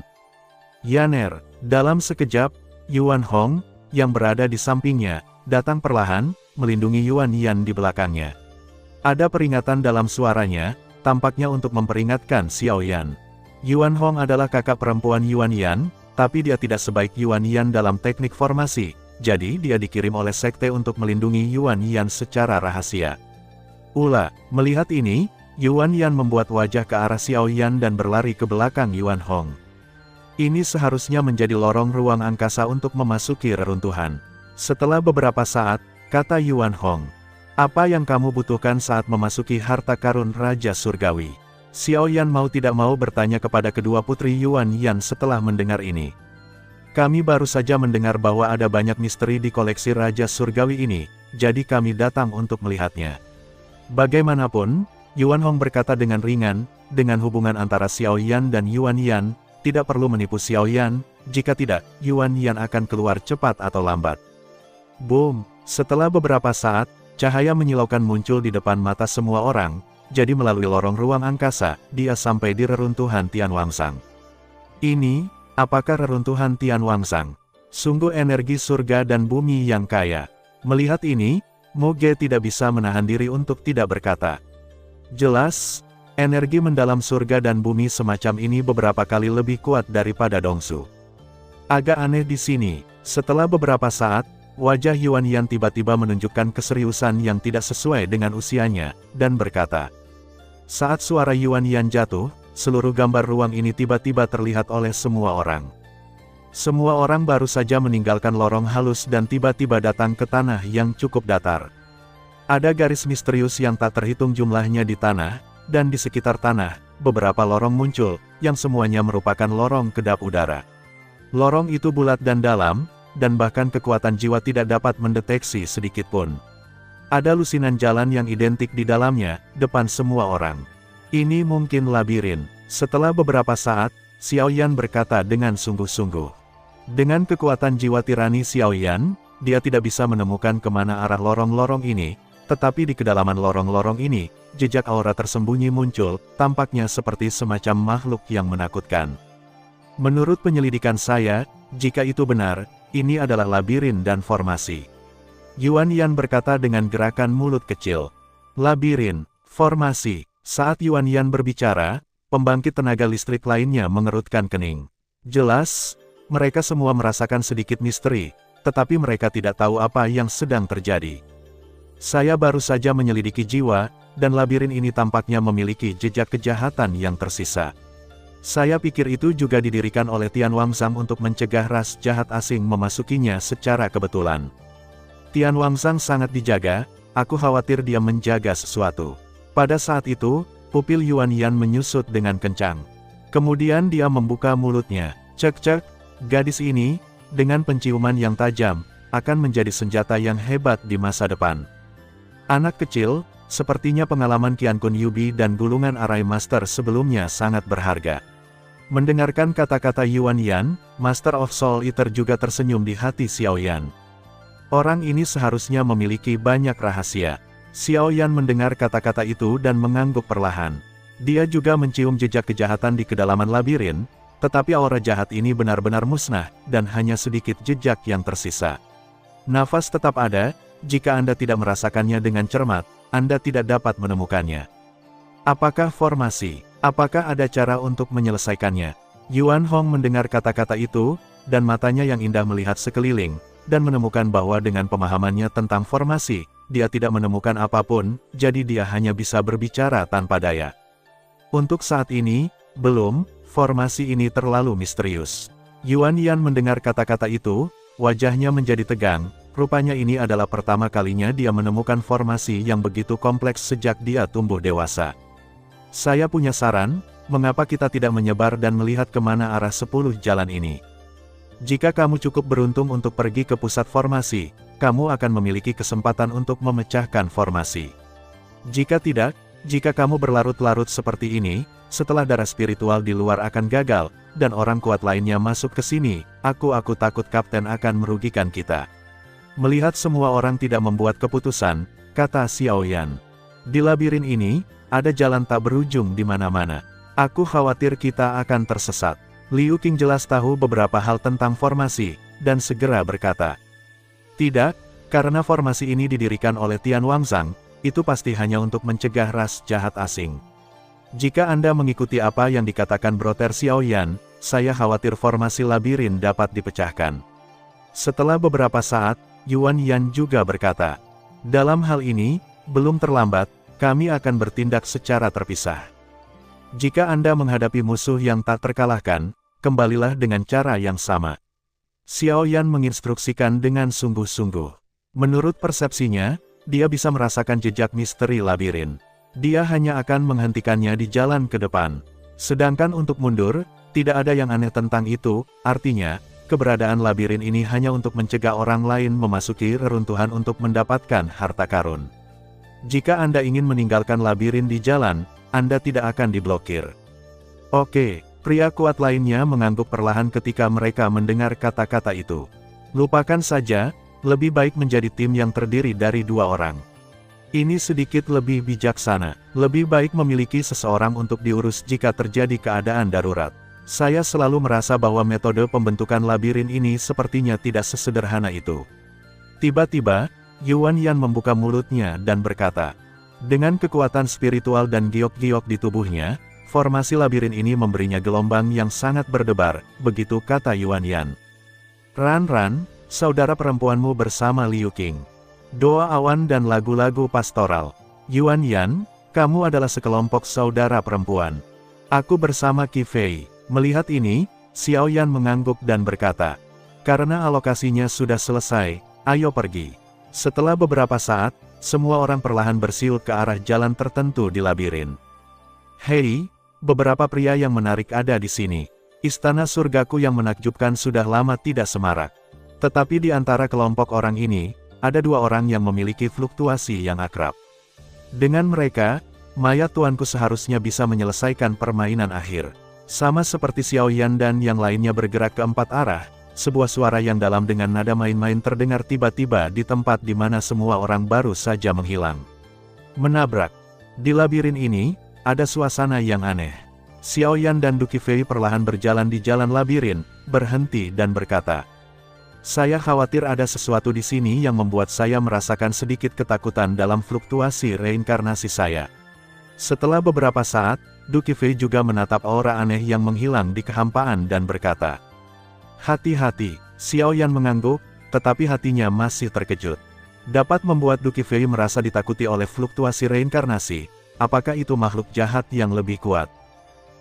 Yaner, dalam sekejap, Yuan Hong, yang berada di sampingnya, datang perlahan, melindungi Yuan Yan di belakangnya. Ada peringatan dalam suaranya, tampaknya untuk memperingatkan Xiao Yan. Yuan Hong adalah kakak perempuan Yuan Yan, tapi dia tidak sebaik Yuan Yan dalam teknik formasi, jadi dia dikirim oleh sekte untuk melindungi Yuan Yan secara rahasia. Melihat ini, Yuan Yan membuat wajah ke arah Xiao Yan dan berlari ke belakang Yuan Hong. Ini seharusnya menjadi lorong ruang angkasa untuk memasuki reruntuhan. Setelah beberapa saat, kata Yuan Hong, apa yang kamu butuhkan saat memasuki harta karun Raja Surgawi? Xiao Yan mau tidak mau bertanya kepada kedua putri Yuan Yan setelah mendengar ini. Kami baru saja mendengar bahwa ada banyak misteri di koleksi Raja Surgawi ini, jadi kami datang untuk melihatnya. Bagaimanapun, Yuan Hong berkata dengan ringan, dengan hubungan antara Xiao Yan dan Yuan Yan, tidak perlu menipu Xiao Yan, jika tidak, Yuan Yan akan keluar cepat atau lambat. Boom! Setelah beberapa saat, cahaya menyilaukan muncul di depan mata semua orang, jadi melalui lorong ruang angkasa, dia sampai di reruntuhan Tian Wangsang. Ini, apakah reruntuhan Tian Wangsang? Sungguh energi surga dan bumi yang kaya. Melihat ini, Mo Ge tidak bisa menahan diri untuk tidak berkata. Jelas, energi mendalam surga dan bumi semacam ini beberapa kali lebih kuat daripada Dongsu. Agak aneh di sini, setelah beberapa saat, wajah Yuan Yan tiba-tiba menunjukkan keseriusan yang tidak sesuai dengan usianya, dan berkata. Saat suara Yuan Yan jatuh, seluruh gambar ruang ini tiba-tiba terlihat oleh semua orang. Semua orang baru saja meninggalkan lorong halus dan tiba-tiba datang ke tanah yang cukup datar. Ada garis misterius yang tak terhitung jumlahnya di tanah, dan di sekitar tanah, beberapa lorong muncul, yang semuanya merupakan lorong kedap udara. Lorong itu bulat dan dalam, dan bahkan kekuatan jiwa tidak dapat mendeteksi sedikitpun. Ada lusinan jalan yang identik di dalamnya, depan semua orang. Ini mungkin labirin. Setelah beberapa saat, Xiao Yan berkata dengan sungguh-sungguh. Dengan kekuatan jiwa tirani Xiao Yan, dia tidak bisa menemukan kemana arah lorong-lorong ini, tetapi di kedalaman lorong-lorong ini, jejak aura tersembunyi muncul, tampaknya seperti semacam makhluk yang menakutkan. Menurut penyelidikan saya, jika itu benar, ini adalah labirin dan formasi. Yuan Yan berkata dengan gerakan mulut kecil. Labirin, formasi. Saat Yuan Yan berbicara, pembangkit tenaga listrik lainnya mengerutkan kening. Jelas, Mereka semua merasakan sedikit misteri, tetapi mereka tidak tahu apa yang sedang terjadi. Saya baru saja menyelidiki jiwa, dan labirin ini tampaknya memiliki jejak kejahatan yang tersisa. Saya pikir itu juga didirikan oleh Tian Wangzhang untuk mencegah ras jahat asing memasukinya secara kebetulan. Tian Wangzhang sangat dijaga, aku khawatir dia menjaga sesuatu. Pada saat itu, pupil Yuan Yan menyusut dengan kencang. Kemudian dia membuka mulutnya. Cek-cek, gadis ini, dengan penciuman yang tajam, akan menjadi senjata yang hebat di masa depan. Anak kecil, sepertinya pengalaman Qian Kun Yubi dan gulungan arai master sebelumnya sangat berharga. Mendengarkan kata-kata Yuan Yan, Master of Soul Eater juga tersenyum di hati Xiao Yan. Orang ini seharusnya memiliki banyak rahasia. Xiao Yan mendengar kata-kata itu dan mengangguk perlahan. Dia juga mencium jejak kejahatan di kedalaman labirin, tetapi aura jahat ini benar-benar musnah, dan hanya sedikit jejak yang tersisa. Nafas tetap ada, jika Anda tidak merasakannya dengan cermat, Anda tidak dapat menemukannya. Apakah formasi? Apakah ada cara untuk menyelesaikannya? Yuan Hong mendengar kata-kata itu, dan matanya yang indah melihat sekeliling, dan menemukan bahwa dengan pemahamannya tentang formasi, dia tidak menemukan apapun, jadi dia hanya bisa berbicara tanpa daya. Untuk saat ini, belum, formasi ini terlalu misterius. Yuan Yan mendengar kata-kata itu, wajahnya menjadi tegang, rupanya ini adalah pertama kalinya dia menemukan formasi yang begitu kompleks sejak dia tumbuh dewasa. Saya punya saran, mengapa kita tidak menyebar dan melihat kemana arah 10 jalan ini. Jika kamu cukup beruntung untuk pergi ke pusat formasi, kamu akan memiliki kesempatan untuk memecahkan formasi. Jika tidak, jika kamu berlarut-larut seperti ini, setelah darah spiritual di luar akan gagal, dan orang kuat lainnya masuk ke sini, aku takut Kapten akan merugikan kita. Melihat semua orang tidak membuat keputusan, kata Xiao Yan. Di labirin ini, ada jalan tak berujung di mana-mana. Aku khawatir kita akan tersesat. Liu Qing jelas tahu beberapa hal tentang formasi, dan segera berkata, tidak, karena formasi ini didirikan oleh Tian Wangzhang, itu pasti hanya untuk mencegah ras jahat asing. Jika Anda mengikuti apa yang dikatakan Broter Xiao Yan, saya khawatir formasi labirin dapat dipecahkan. Setelah beberapa saat, Yuan Yan juga berkata, dalam hal ini, belum terlambat, kami akan bertindak secara terpisah. Jika Anda menghadapi musuh yang tak terkalahkan, kembalilah dengan cara yang sama. Xiao Yan menginstruksikan dengan sungguh-sungguh. Menurut persepsinya, dia bisa merasakan jejak misteri labirin. Dia hanya akan menghentikannya di jalan ke depan. Sedangkan untuk mundur, tidak ada yang aneh tentang itu, artinya, keberadaan labirin ini hanya untuk mencegah orang lain memasuki reruntuhan untuk mendapatkan harta karun. Jika Anda ingin meninggalkan labirin di jalan, Anda tidak akan diblokir. Oke. Pria kuat lainnya mengangguk perlahan ketika mereka mendengar kata-kata itu. Lupakan saja, lebih baik menjadi tim yang terdiri dari 2 orang. Ini sedikit lebih bijaksana. Lebih baik memiliki seseorang untuk diurus jika terjadi keadaan darurat. Saya selalu merasa bahwa metode pembentukan labirin ini sepertinya tidak sesederhana itu. Tiba-tiba, Yuan Yan membuka mulutnya dan berkata, dengan kekuatan spiritual dan giok-giok di tubuhnya, formasi labirin ini memberinya gelombang yang sangat berdebar, begitu kata Yuan Yan. Ran, saudara perempuanmu bersama Liu Qing. Doa awan dan lagu-lagu pastoral. Yuan Yan, kamu adalah sekelompok saudara perempuan. Aku bersama Qi Fei. Melihat ini, Xiao Yan mengangguk dan berkata, karena alokasinya sudah selesai, ayo pergi. Setelah beberapa saat, semua orang perlahan bersiul ke arah jalan tertentu di labirin. Hei, beberapa pria yang menarik ada di sini. Istana surgaku yang menakjubkan sudah lama tidak semarak. Tetapi di antara kelompok orang ini, ada 2 orang yang memiliki fluktuasi yang akrab. Dengan mereka, mayat tuanku seharusnya bisa menyelesaikan permainan akhir. Sama seperti Xiao Yan dan yang lainnya bergerak ke 4 arah, sebuah suara yang dalam dengan nada main-main terdengar tiba-tiba di tempat di mana semua orang baru saja menghilang. Menabrak. Di labirin ini, ada suasana yang aneh. Xiao Yan dan Du Qifei perlahan berjalan di jalan labirin, berhenti dan berkata, saya khawatir ada sesuatu di sini yang membuat saya merasakan sedikit ketakutan dalam fluktuasi reinkarnasi saya. Setelah beberapa saat, Du Qifei juga menatap aura aneh yang menghilang di kehampaan dan berkata, Hati-hati, Xiao Yan mengangguk, tetapi hatinya masih terkejut. Dapat membuat Du Qifei merasa ditakuti oleh fluktuasi reinkarnasi. Apakah itu makhluk jahat yang lebih kuat?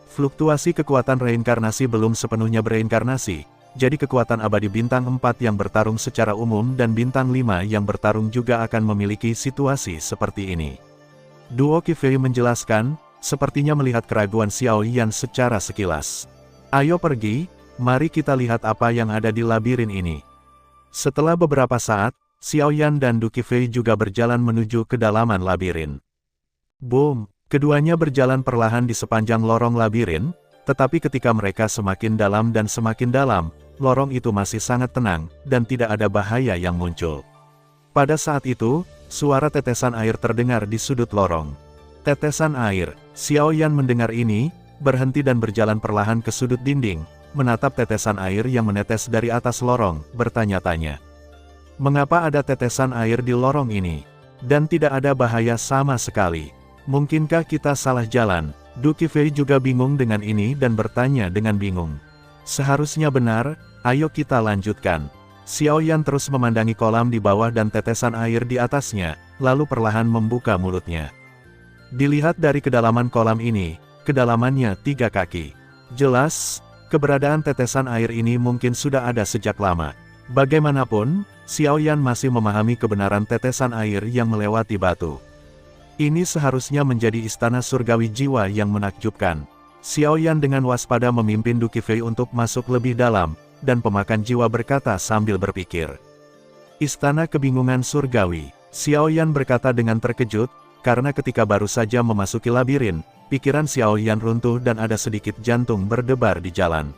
Fluktuasi kekuatan reinkarnasi belum sepenuhnya bereinkarnasi, jadi kekuatan abadi bintang 4 yang bertarung secara umum dan bintang 5 yang bertarung juga akan memiliki situasi seperti ini. Duo Qifei menjelaskan, sepertinya melihat keraguan Xiao Yan secara sekilas. Ayo pergi, mari kita lihat apa yang ada di labirin ini. Setelah beberapa saat, Xiao Yan dan Du Qifei juga berjalan menuju kedalaman labirin. Boom! Keduanya berjalan perlahan di sepanjang lorong labirin, tetapi ketika mereka semakin dalam, lorong itu masih sangat tenang, dan tidak ada bahaya yang muncul. Pada saat itu, suara tetesan air terdengar di sudut lorong. Tetesan air, Xiao Yan mendengar ini, berhenti dan berjalan perlahan ke sudut dinding, menatap tetesan air yang menetes dari atas lorong, bertanya-tanya. Mengapa ada tetesan air di lorong ini? Dan tidak ada bahaya sama sekali. Mungkinkah kita salah jalan? Du Qifei juga bingung dengan ini dan bertanya dengan bingung. Seharusnya benar, ayo kita lanjutkan. Xiao Yan terus memandangi kolam di bawah dan tetesan air di atasnya, lalu perlahan membuka mulutnya. Dilihat dari kedalaman kolam ini, kedalamannya 3 kaki. Jelas, keberadaan tetesan air ini mungkin sudah ada sejak lama. Bagaimanapun, Xiao Yan masih memahami kebenaran tetesan air yang melewati batu. Ini seharusnya menjadi istana surgawi jiwa yang menakjubkan. Xiao Yan dengan waspada memimpin Du Qifei untuk masuk lebih dalam, dan pemakan jiwa berkata sambil berpikir. Istana kebingungan surgawi, Xiao Yan berkata dengan terkejut, karena ketika baru saja memasuki labirin, pikiran Xiao Yan runtuh dan ada sedikit jantung berdebar di jalan.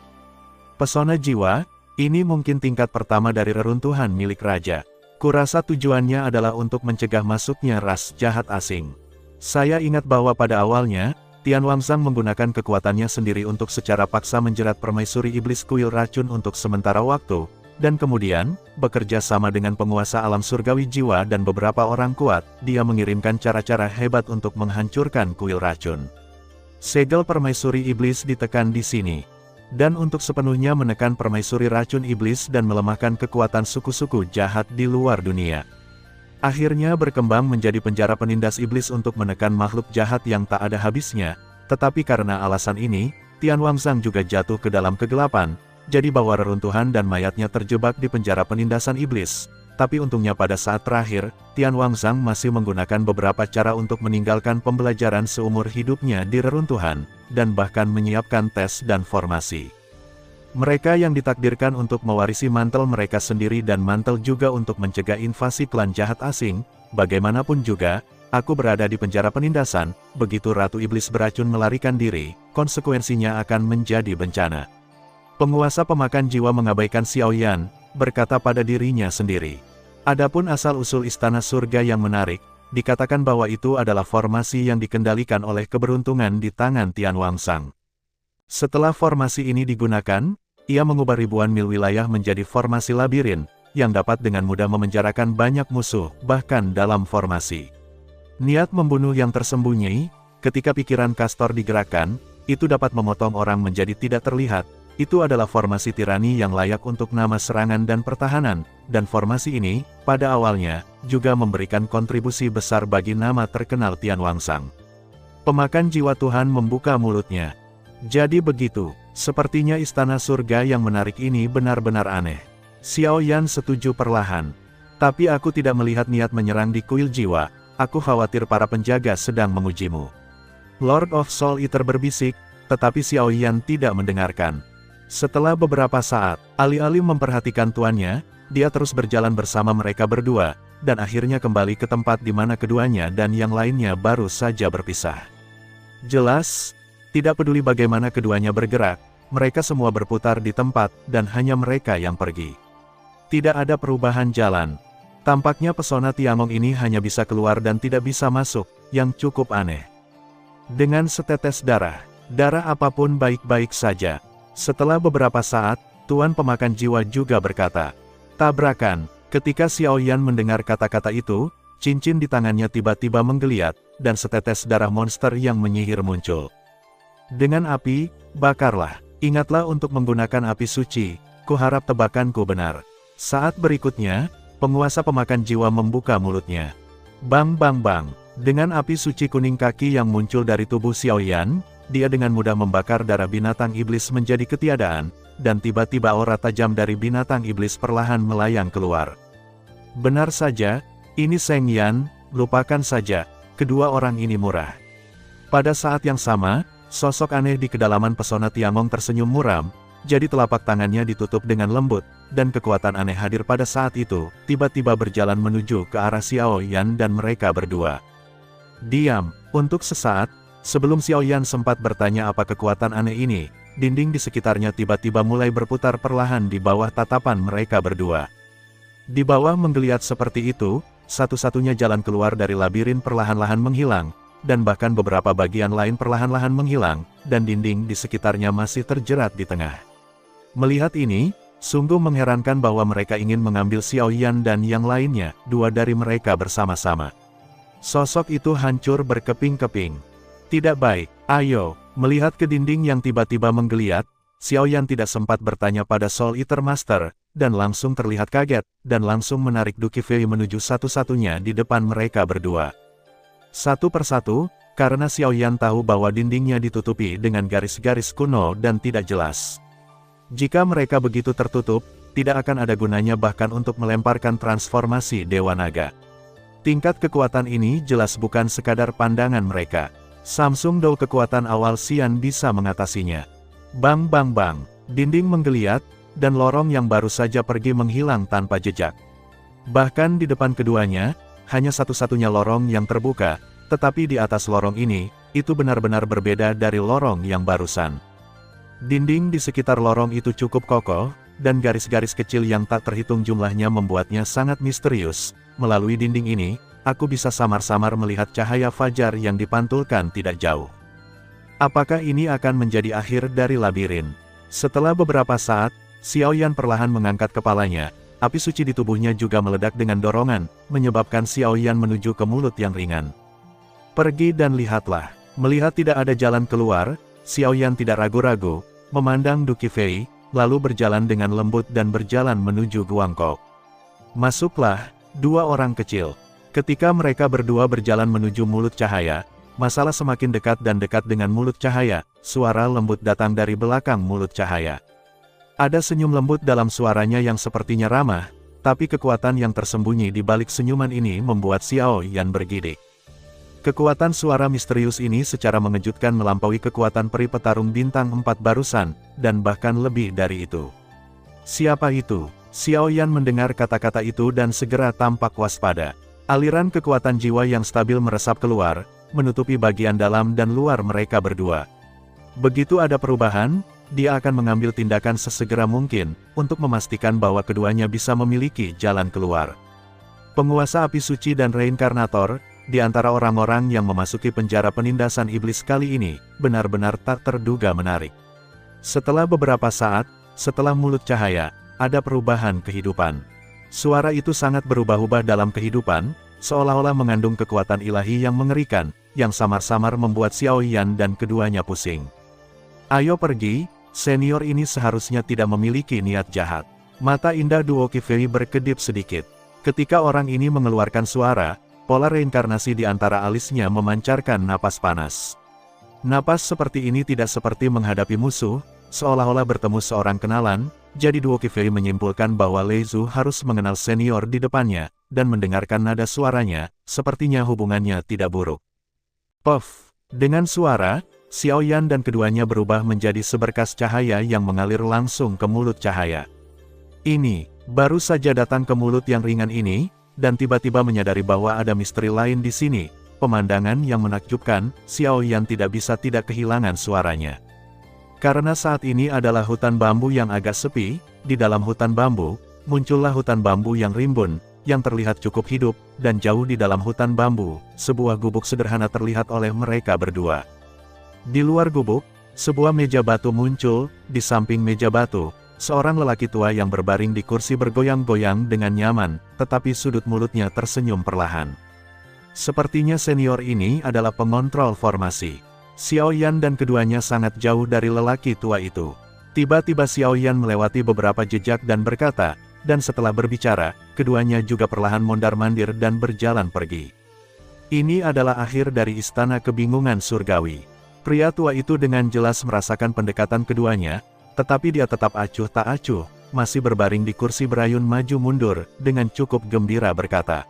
Pesona jiwa, ini mungkin tingkat pertama dari reruntuhan milik raja. Kurasa tujuannya adalah untuk mencegah masuknya ras jahat asing. Saya ingat bahwa pada awalnya, Tian Wangzang menggunakan kekuatannya sendiri untuk secara paksa menjerat permaisuri iblis kuil racun untuk sementara waktu, dan kemudian, bekerja sama dengan penguasa alam surgawi jiwa dan beberapa orang kuat, dia mengirimkan cara-cara hebat untuk menghancurkan kuil racun. Segel permaisuri iblis ditekan di sini. Dan untuk sepenuhnya menekan permaisuri racun iblis dan melemahkan kekuatan suku-suku jahat di luar dunia. Akhirnya berkembang menjadi penjara penindas iblis untuk menekan makhluk jahat yang tak ada habisnya, tetapi karena alasan ini, Tian Wangzang juga jatuh ke dalam kegelapan, jadi bahwa reruntuhan dan mayatnya terjebak di penjara penindasan iblis. Tapi untungnya pada saat terakhir, Tian Wangzang masih menggunakan beberapa cara untuk meninggalkan pembelajaran seumur hidupnya di reruntuhan, dan bahkan menyiapkan tes dan formasi. Mereka yang ditakdirkan untuk mewarisi mantel mereka sendiri dan mantel juga untuk mencegah invasi klan jahat asing, bagaimanapun juga, aku berada di penjara penindasan, begitu Ratu Iblis beracun melarikan diri, konsekuensinya akan menjadi bencana. Penguasa pemakan jiwa mengabaikan Xiao Yan, berkata pada dirinya sendiri. Adapun asal-usul istana surga yang menarik, dikatakan bahwa itu adalah formasi yang dikendalikan oleh keberuntungan di tangan Tian Wangzang. Setelah formasi ini digunakan, ia mengubah ribuan mil wilayah menjadi formasi labirin, yang dapat dengan mudah memenjarakan banyak musuh, bahkan dalam formasi. Niat membunuh yang tersembunyi, ketika pikiran Castor digerakkan, itu dapat memotong orang menjadi tidak terlihat. Itu adalah formasi tirani yang layak untuk nama serangan dan pertahanan, dan formasi ini, pada awalnya, juga memberikan kontribusi besar bagi nama terkenal Tian Wangzang. Pemakan jiwa Tuhan membuka mulutnya. Jadi begitu, sepertinya istana surga yang menarik ini benar-benar aneh. Xiao Yan setuju perlahan. Tapi aku tidak melihat niat menyerang di kuil jiwa, aku khawatir para penjaga sedang mengujimu. Lord of Soul Eater berbisik, tetapi Xiao Yan tidak mendengarkan. Setelah beberapa saat, alih-alih memperhatikan tuannya, dia terus berjalan bersama mereka berdua, dan akhirnya kembali ke tempat di mana keduanya dan yang lainnya baru saja berpisah. Jelas, tidak peduli bagaimana keduanya bergerak, mereka semua berputar di tempat, dan hanya mereka yang pergi. Tidak ada perubahan jalan. Tampaknya pesona Tiangong ini hanya bisa keluar dan tidak bisa masuk, yang cukup aneh. Dengan setetes darah apapun baik-baik saja. Setelah beberapa saat, Tuan Pemakan Jiwa juga berkata, tabrakan. Ketika Xiao Yan mendengar kata-kata itu, cincin di tangannya tiba-tiba menggeliat, dan setetes darah monster yang menyihir muncul. Dengan api, bakarlah. Ingatlah untuk menggunakan api suci, kuharap tebakanku benar. Saat berikutnya, penguasa pemakan jiwa membuka mulutnya. Bang bang bang, dengan api suci kuning kaki yang muncul dari tubuh Xiaoyan, dia dengan mudah membakar darah binatang iblis menjadi ketiadaan, dan tiba-tiba aura tajam dari binatang iblis perlahan melayang keluar. Benar saja, ini Seng Yan, lupakan saja, kedua orang ini murah. Pada saat yang sama, sosok aneh di kedalaman pesona Tiangong tersenyum muram, jadi telapak tangannya ditutup dengan lembut, dan kekuatan aneh hadir pada saat itu, tiba-tiba berjalan menuju ke arah Xiaoyan dan mereka berdua. Diam, untuk sesaat, sebelum Xiaoyan sempat bertanya apa kekuatan aneh ini, dinding di sekitarnya tiba-tiba mulai berputar perlahan di bawah tatapan mereka berdua. Di bawah menggeliat seperti itu, satu-satunya jalan keluar dari labirin perlahan-lahan menghilang, dan bahkan beberapa bagian lain perlahan-lahan menghilang, dan dinding di sekitarnya masih terjerat di tengah. Melihat ini, sungguh mengherankan bahwa mereka ingin mengambil Xiaoyan dan yang lainnya, dua dari mereka bersama-sama. Sosok itu hancur berkeping-keping. Tidak baik, ayo, melihat ke dinding yang tiba-tiba menggeliat, Xiaoyan tidak sempat bertanya pada Soul Eater Master, dan langsung terlihat kaget, dan langsung menarik Duki Fei menuju satu-satunya di depan mereka berdua. Satu persatu, karena Xiaoyan tahu bahwa dindingnya ditutupi dengan garis-garis kuno dan tidak jelas. Jika mereka begitu tertutup, tidak akan ada gunanya bahkan untuk melemparkan transformasi Dewa Naga. Tingkat kekuatan ini jelas bukan sekadar pandangan mereka. Samsung Dou kekuatan awal Xian bisa mengatasinya. Bang bang bang, dinding menggeliat, dan lorong yang baru saja pergi menghilang tanpa jejak. Bahkan di depan keduanya, hanya satu-satunya lorong yang terbuka, tetapi di atas lorong ini, itu benar-benar berbeda dari lorong yang barusan. Dinding di sekitar lorong itu cukup kokoh, dan garis-garis kecil yang tak terhitung jumlahnya membuatnya sangat misterius. Melalui dinding ini, aku bisa samar-samar melihat cahaya fajar yang dipantulkan tidak jauh. Apakah ini akan menjadi akhir dari labirin? Setelah beberapa saat, Xiaoyan perlahan mengangkat kepalanya, api suci di tubuhnya juga meledak dengan dorongan, menyebabkan Xiaoyan menuju ke mulut yang ringan. Pergi dan lihatlah. Melihat tidak ada jalan keluar, Xiaoyan tidak ragu-ragu, memandang Duki Fei, lalu berjalan dengan lembut dan berjalan menuju Guangkok. Masuklah, dua orang kecil. Ketika mereka berdua berjalan menuju mulut cahaya, masalah semakin dekat dan dekat dengan mulut cahaya, suara lembut datang dari belakang mulut cahaya. Ada senyum lembut dalam suaranya yang sepertinya ramah, tapi kekuatan yang tersembunyi di balik senyuman ini membuat Xiaoyan bergidik. Kekuatan suara misterius ini secara mengejutkan melampaui kekuatan peri petarung bintang 4 barusan, dan bahkan lebih dari itu. Siapa itu? Xiaoyan mendengar kata-kata itu dan segera tampak waspada. Aliran kekuatan jiwa yang stabil meresap keluar, menutupi bagian dalam dan luar mereka berdua. Begitu ada perubahan, dia akan mengambil tindakan sesegera mungkin, untuk memastikan bahwa keduanya bisa memiliki jalan keluar. Penguasa api suci dan reinkarnator, di antara orang-orang yang memasuki penjara penindasan iblis kali ini, benar-benar tak terduga menarik. Setelah beberapa saat, setelah mulut cahaya, ada perubahan kehidupan. Suara itu sangat berubah-ubah dalam kehidupan, seolah-olah mengandung kekuatan ilahi yang mengerikan, yang samar-samar membuat Xiaoyan dan keduanya pusing. Ayo pergi, senior ini seharusnya tidak memiliki niat jahat. Mata indah Duo Qifei berkedip sedikit. Ketika orang ini mengeluarkan suara, pola reinkarnasi di antara alisnya memancarkan napas panas. Napas seperti ini tidak seperti menghadapi musuh, seolah-olah bertemu seorang kenalan, jadi Duo Qifei menyimpulkan bahwa Lei Zhu harus mengenal senior di depannya, dan mendengarkan nada suaranya, sepertinya hubungannya tidak buruk. Puff! Dengan suara, Xiaoyan dan keduanya berubah menjadi seberkas cahaya yang mengalir langsung ke mulut cahaya. Ini, baru saja datang ke mulut yang ringan ini, dan tiba-tiba menyadari bahwa ada misteri lain di sini, pemandangan yang menakjubkan, Xiaoyan tidak bisa tidak kehilangan suaranya. Karena saat ini adalah hutan bambu yang agak sepi, di dalam hutan bambu, muncullah hutan bambu yang rimbun, yang terlihat cukup hidup, dan jauh di dalam hutan bambu, sebuah gubuk sederhana terlihat oleh mereka berdua. Di luar gubuk, sebuah meja batu muncul, di samping meja batu, seorang lelaki tua yang berbaring di kursi bergoyang-goyang dengan nyaman, tetapi sudut mulutnya tersenyum perlahan. Sepertinya senior ini adalah pengontrol formasi. Xiaoyan dan keduanya sangat jauh dari lelaki tua itu. Tiba-tiba Xiaoyan melewati beberapa jejak dan berkata, dan setelah berbicara, keduanya juga perlahan mondar-mandir dan berjalan pergi. Ini adalah akhir dari Istana Kebingungan Surgawi. Pria tua itu dengan jelas merasakan pendekatan keduanya, tetapi dia tetap acuh tak acuh, masih berbaring di kursi berayun maju mundur, dengan cukup gembira berkata.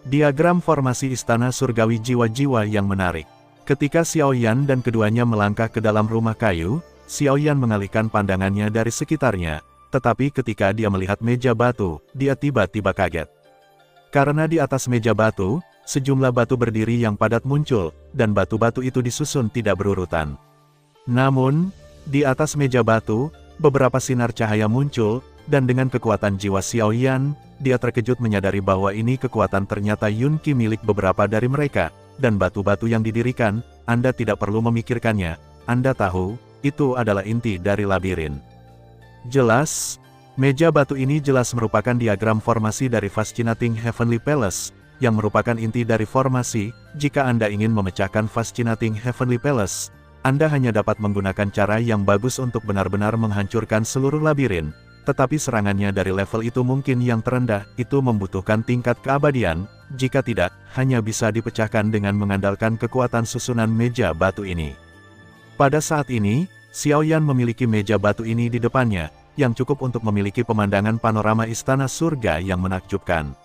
Diagram formasi Istana Surgawi jiwa-jiwa yang menarik. Ketika Xiaoyan dan keduanya melangkah ke dalam rumah kayu, Xiaoyan mengalihkan pandangannya dari sekitarnya, tetapi ketika dia melihat meja batu, dia tiba-tiba kaget. Karena di atas meja batu, sejumlah batu berdiri yang padat muncul, dan batu-batu itu disusun tidak berurutan. Namun, di atas meja batu, beberapa sinar cahaya muncul, dan dengan kekuatan jiwa Xiaoyan, dia terkejut menyadari bahwa ini kekuatan ternyata Yunqi milik beberapa dari mereka, dan batu-batu yang didirikan, Anda tidak perlu memikirkannya, Anda tahu, itu adalah inti dari labirin. Jelas, meja batu ini jelas merupakan diagram formasi dari Fascinating Heavenly Palace, yang merupakan inti dari formasi. Jika Anda ingin memecahkan Fascinating Heavenly Palace, Anda hanya dapat menggunakan cara yang bagus untuk benar-benar menghancurkan seluruh labirin, tetapi serangannya dari level itu mungkin yang terendah, itu membutuhkan tingkat keabadian, jika tidak, hanya bisa dipecahkan dengan mengandalkan kekuatan susunan meja batu ini. Pada saat ini, Xiaoyan memiliki meja batu ini di depannya, yang cukup untuk memiliki pemandangan panorama istana surga yang menakjubkan.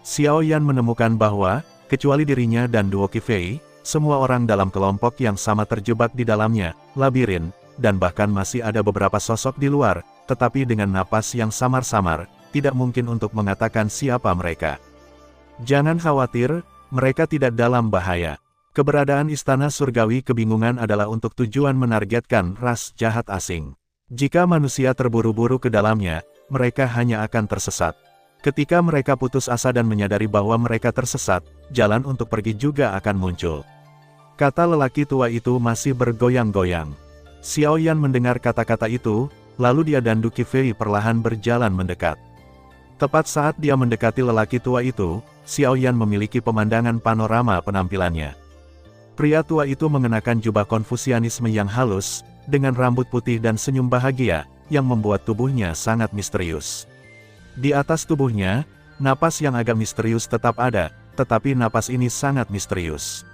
Xiaoyan menemukan bahwa, kecuali dirinya dan duo Qifei, semua orang dalam kelompok yang sama terjebak di dalamnya, labirin, dan bahkan masih ada beberapa sosok di luar, tetapi dengan napas yang samar-samar, tidak mungkin untuk mengatakan siapa mereka. Jangan khawatir, mereka tidak dalam bahaya. Keberadaan Istana Surgawi Kebingungan adalah untuk tujuan menargetkan ras jahat asing. Jika manusia terburu-buru ke dalamnya, mereka hanya akan tersesat. Ketika mereka putus asa dan menyadari bahwa mereka tersesat, jalan untuk pergi juga akan muncul. Kata lelaki tua itu masih bergoyang-goyang. Xiaoyan mendengar kata-kata itu, lalu dia dan Du Qifei perlahan berjalan mendekat. Tepat saat dia mendekati lelaki tua itu, Xiaoyan memiliki pemandangan panorama penampilannya. Pria tua itu mengenakan jubah Konfusianisme yang halus, dengan rambut putih dan senyum bahagia, yang membuat tubuhnya sangat misterius. Di atas tubuhnya, napas yang agak misterius tetap ada, tetapi napas ini sangat misterius.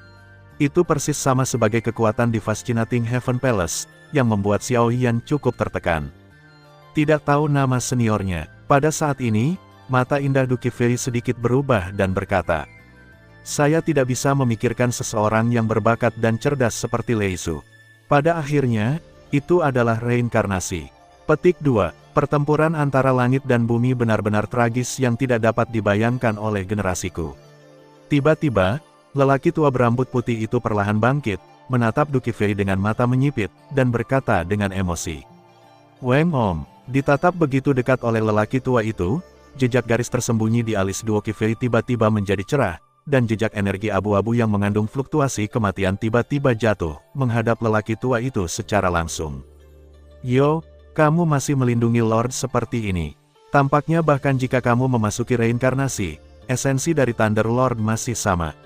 Itu persis sama sebagai kekuatan di Fascinating Heaven Palace, yang membuat Xiaoyan cukup tertekan. Tidak tahu nama seniornya, pada saat ini, mata indah Du Qifei sedikit berubah dan berkata, saya tidak bisa memikirkan seseorang yang berbakat dan cerdas seperti Lei Su. Pada akhirnya, itu adalah reinkarnasi. Petik 2. Pertempuran antara langit dan bumi benar-benar tragis yang tidak dapat dibayangkan oleh generasiku. Tiba-tiba, lelaki tua berambut putih itu perlahan bangkit, menatap Du Qifei dengan mata menyipit, dan berkata dengan emosi. Weng Om, ditatap begitu dekat oleh lelaki tua itu, jejak garis tersembunyi di alis duo Qifei tiba-tiba menjadi cerah, dan jejak energi abu-abu yang mengandung fluktuasi kematian tiba-tiba jatuh, menghadap lelaki tua itu secara langsung. Yo, kamu masih melindungi Lord seperti ini. Tampaknya bahkan jika kamu memasuki reinkarnasi, esensi dari Thunder Lord masih sama.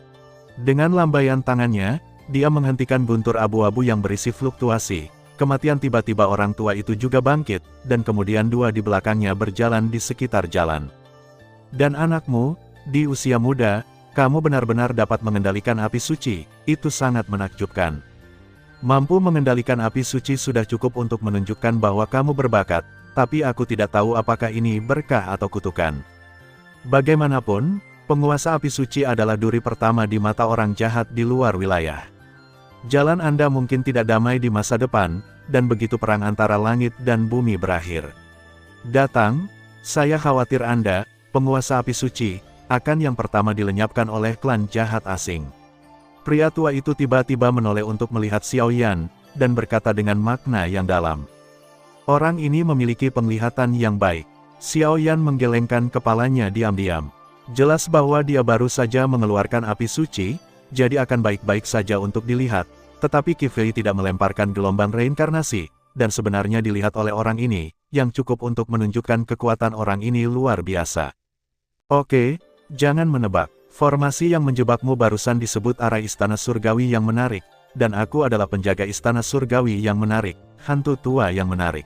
Dengan lambaian tangannya, dia menghentikan guntur abu-abu yang berisi fluktuasi. Kematian tiba-tiba orang tua itu juga bangkit, dan kemudian dua di belakangnya berjalan di sekitar jalan. Dan anakmu, di usia muda, kamu benar-benar dapat mengendalikan api suci, itu sangat menakjubkan. Mampu mengendalikan api suci sudah cukup untuk menunjukkan bahwa kamu berbakat, tapi aku tidak tahu apakah ini berkah atau kutukan. Bagaimanapun, penguasa api suci adalah duri pertama di mata orang jahat di luar wilayah. Jalan Anda mungkin tidak damai di masa depan, dan begitu perang antara langit dan bumi berakhir datang, saya khawatir Anda, penguasa api suci, akan yang pertama dilenyapkan oleh klan jahat asing. Pria tua itu tiba-tiba menoleh untuk melihat Xiaoyan, dan berkata dengan makna yang dalam. Orang ini memiliki penglihatan yang baik. Xiaoyan menggelengkan kepalanya diam-diam. Jelas bahwa dia baru saja mengeluarkan api suci, jadi akan baik-baik saja untuk dilihat, tetapi Qifei tidak melemparkan gelombang reinkarnasi, dan sebenarnya dilihat oleh orang ini, yang cukup untuk menunjukkan kekuatan orang ini luar biasa. Oke. Jangan menebak, formasi yang menjebakmu barusan disebut arah istana surgawi yang menarik, dan aku adalah penjaga istana surgawi yang menarik, hantu tua yang menarik.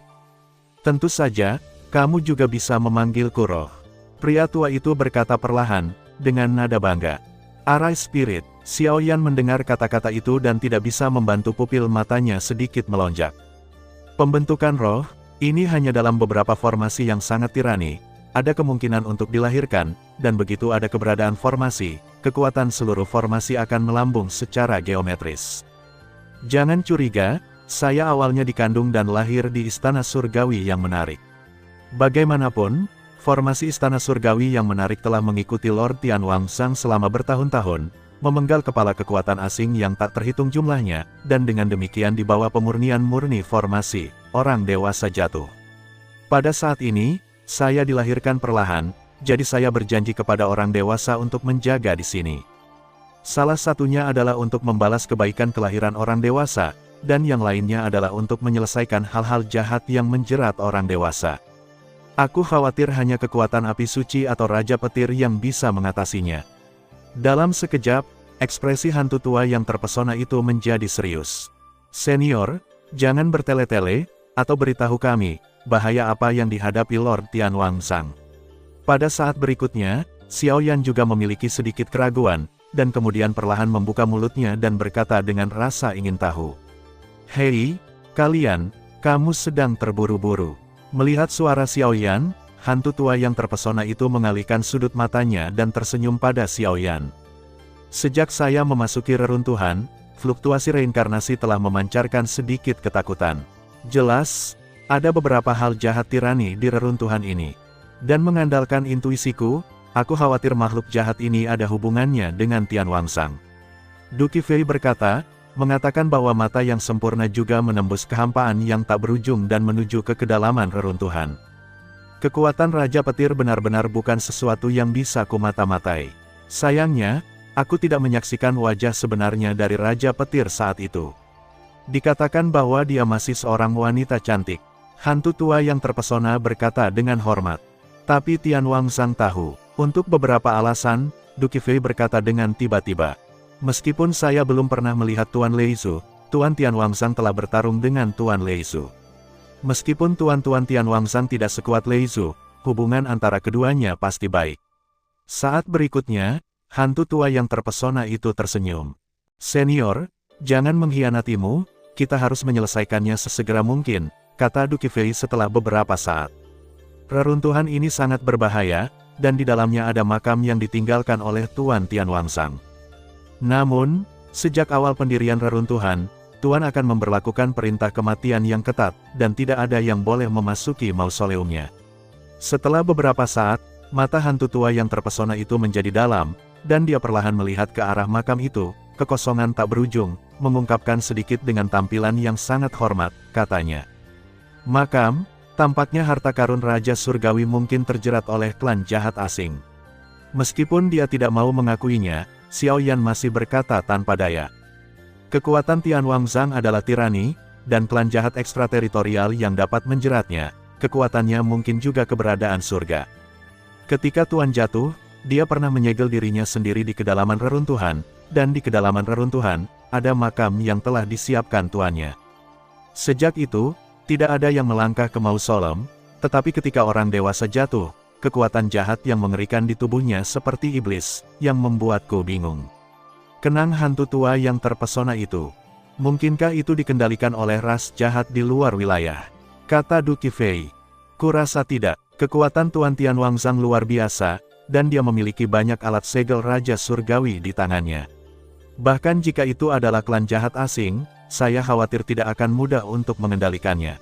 Tentu saja, kamu juga bisa memanggilku roh. Pria tua itu berkata perlahan, dengan nada bangga. Arai Spirit, Xiaoyan mendengar kata-kata itu dan tidak bisa membantu pupil matanya sedikit melonjak. Pembentukan roh, ini hanya dalam beberapa formasi yang sangat tirani, ada kemungkinan untuk dilahirkan, dan begitu ada keberadaan formasi, kekuatan seluruh formasi akan melambung secara geometris. Jangan curiga, saya awalnya dikandung dan lahir di Istana Surgawi yang menarik. Bagaimanapun, formasi Istana Surgawi yang menarik telah mengikuti Lord Tianwangsang selama bertahun-tahun, memenggal kepala kekuatan asing yang tak terhitung jumlahnya, dan dengan demikian dibawa pemurnian murni formasi, orang dewasa jatuh. Pada saat ini, saya dilahirkan perlahan, jadi saya berjanji kepada orang dewasa untuk menjaga di sini. Salah satunya adalah untuk membalas kebaikan kelahiran orang dewasa, dan yang lainnya adalah untuk menyelesaikan hal-hal jahat yang menjerat orang dewasa. Aku khawatir hanya kekuatan api suci atau Raja Petir yang bisa mengatasinya. Dalam sekejap, ekspresi hantu tua yang terpesona itu menjadi serius. Senior, jangan bertele-tele, atau beritahu kami, bahaya apa yang dihadapi Lord Tianwangsang. Pada saat berikutnya, Xiaoyan juga memiliki sedikit keraguan, dan kemudian perlahan membuka mulutnya dan berkata dengan rasa ingin tahu. Hei, kalian, kamu sedang terburu-buru. Melihat suara Xiaoyan, hantu tua yang terpesona itu mengalihkan sudut matanya dan tersenyum pada Xiaoyan. Sejak saya memasuki reruntuhan, fluktuasi reinkarnasi telah memancarkan sedikit ketakutan. Jelas, ada beberapa hal jahat tirani di reruntuhan ini. Dan mengandalkan intuisiku, aku khawatir makhluk jahat ini ada hubungannya dengan Tianwangsang. Duki Fei berkata, mengatakan bahwa mata yang sempurna juga menembus kehampaan yang tak berujung dan menuju ke kedalaman reruntuhan. Kekuatan Raja Petir benar-benar bukan sesuatu yang bisa kumata-matai. Sayangnya, aku tidak menyaksikan wajah sebenarnya dari Raja Petir saat itu. Dikatakan bahwa dia masih seorang wanita cantik. Hantu tua yang terpesona berkata dengan hormat. Tapi Tianwangsang tahu. Untuk beberapa alasan, Duki Fei berkata dengan tiba-tiba. Meskipun saya belum pernah melihat Tuan Leisu, Tuan Tianwangsang telah bertarung dengan Tuan Leisu. Meskipun Tuan Tianwangsang tidak sekuat Leisu, hubungan antara keduanya pasti baik. Saat berikutnya, hantu tua yang terpesona itu tersenyum. Senior, jangan mengkhianatimu, kita harus menyelesaikannya sesegera mungkin, kata Duki Fei setelah beberapa saat. Reruntuhan ini sangat berbahaya, dan di dalamnya ada makam yang ditinggalkan oleh Tuan Tianwangsang. Namun, sejak awal pendirian reruntuhan, Tuan akan memberlakukan perintah kematian yang ketat, dan tidak ada yang boleh memasuki mausoleumnya. Setelah beberapa saat, mata hantu tua yang terpesona itu menjadi dalam, dan dia perlahan melihat ke arah makam itu, kekosongan tak berujung, mengungkapkan sedikit dengan tampilan yang sangat hormat, katanya. Makam, tampaknya harta karun Raja Surgawi mungkin terjerat oleh klan jahat asing. Meskipun dia tidak mau mengakuinya, Xiaoyan masih berkata tanpa daya. Kekuatan Tianwangsang adalah tirani, dan klan jahat ekstrateritorial yang dapat menjeratnya, kekuatannya mungkin juga keberadaan surga. Ketika Tuan jatuh, dia pernah menyegel dirinya sendiri di kedalaman reruntuhan, dan di kedalaman reruntuhan, ada makam yang telah disiapkan tuannya. Sejak itu, tidak ada yang melangkah ke mausoleum, tetapi ketika orang dewasa jatuh, kekuatan jahat yang mengerikan di tubuhnya seperti iblis, yang membuatku bingung. Kenang hantu tua yang terpesona itu. Mungkinkah itu dikendalikan oleh ras jahat di luar wilayah? Kata Duki Fei. Kurasa tidak, kekuatan Tuan Tianwangsang luar biasa, dan dia memiliki banyak alat segel Raja Surgawi di tangannya. Bahkan jika itu adalah klan jahat asing, saya khawatir tidak akan mudah untuk mengendalikannya.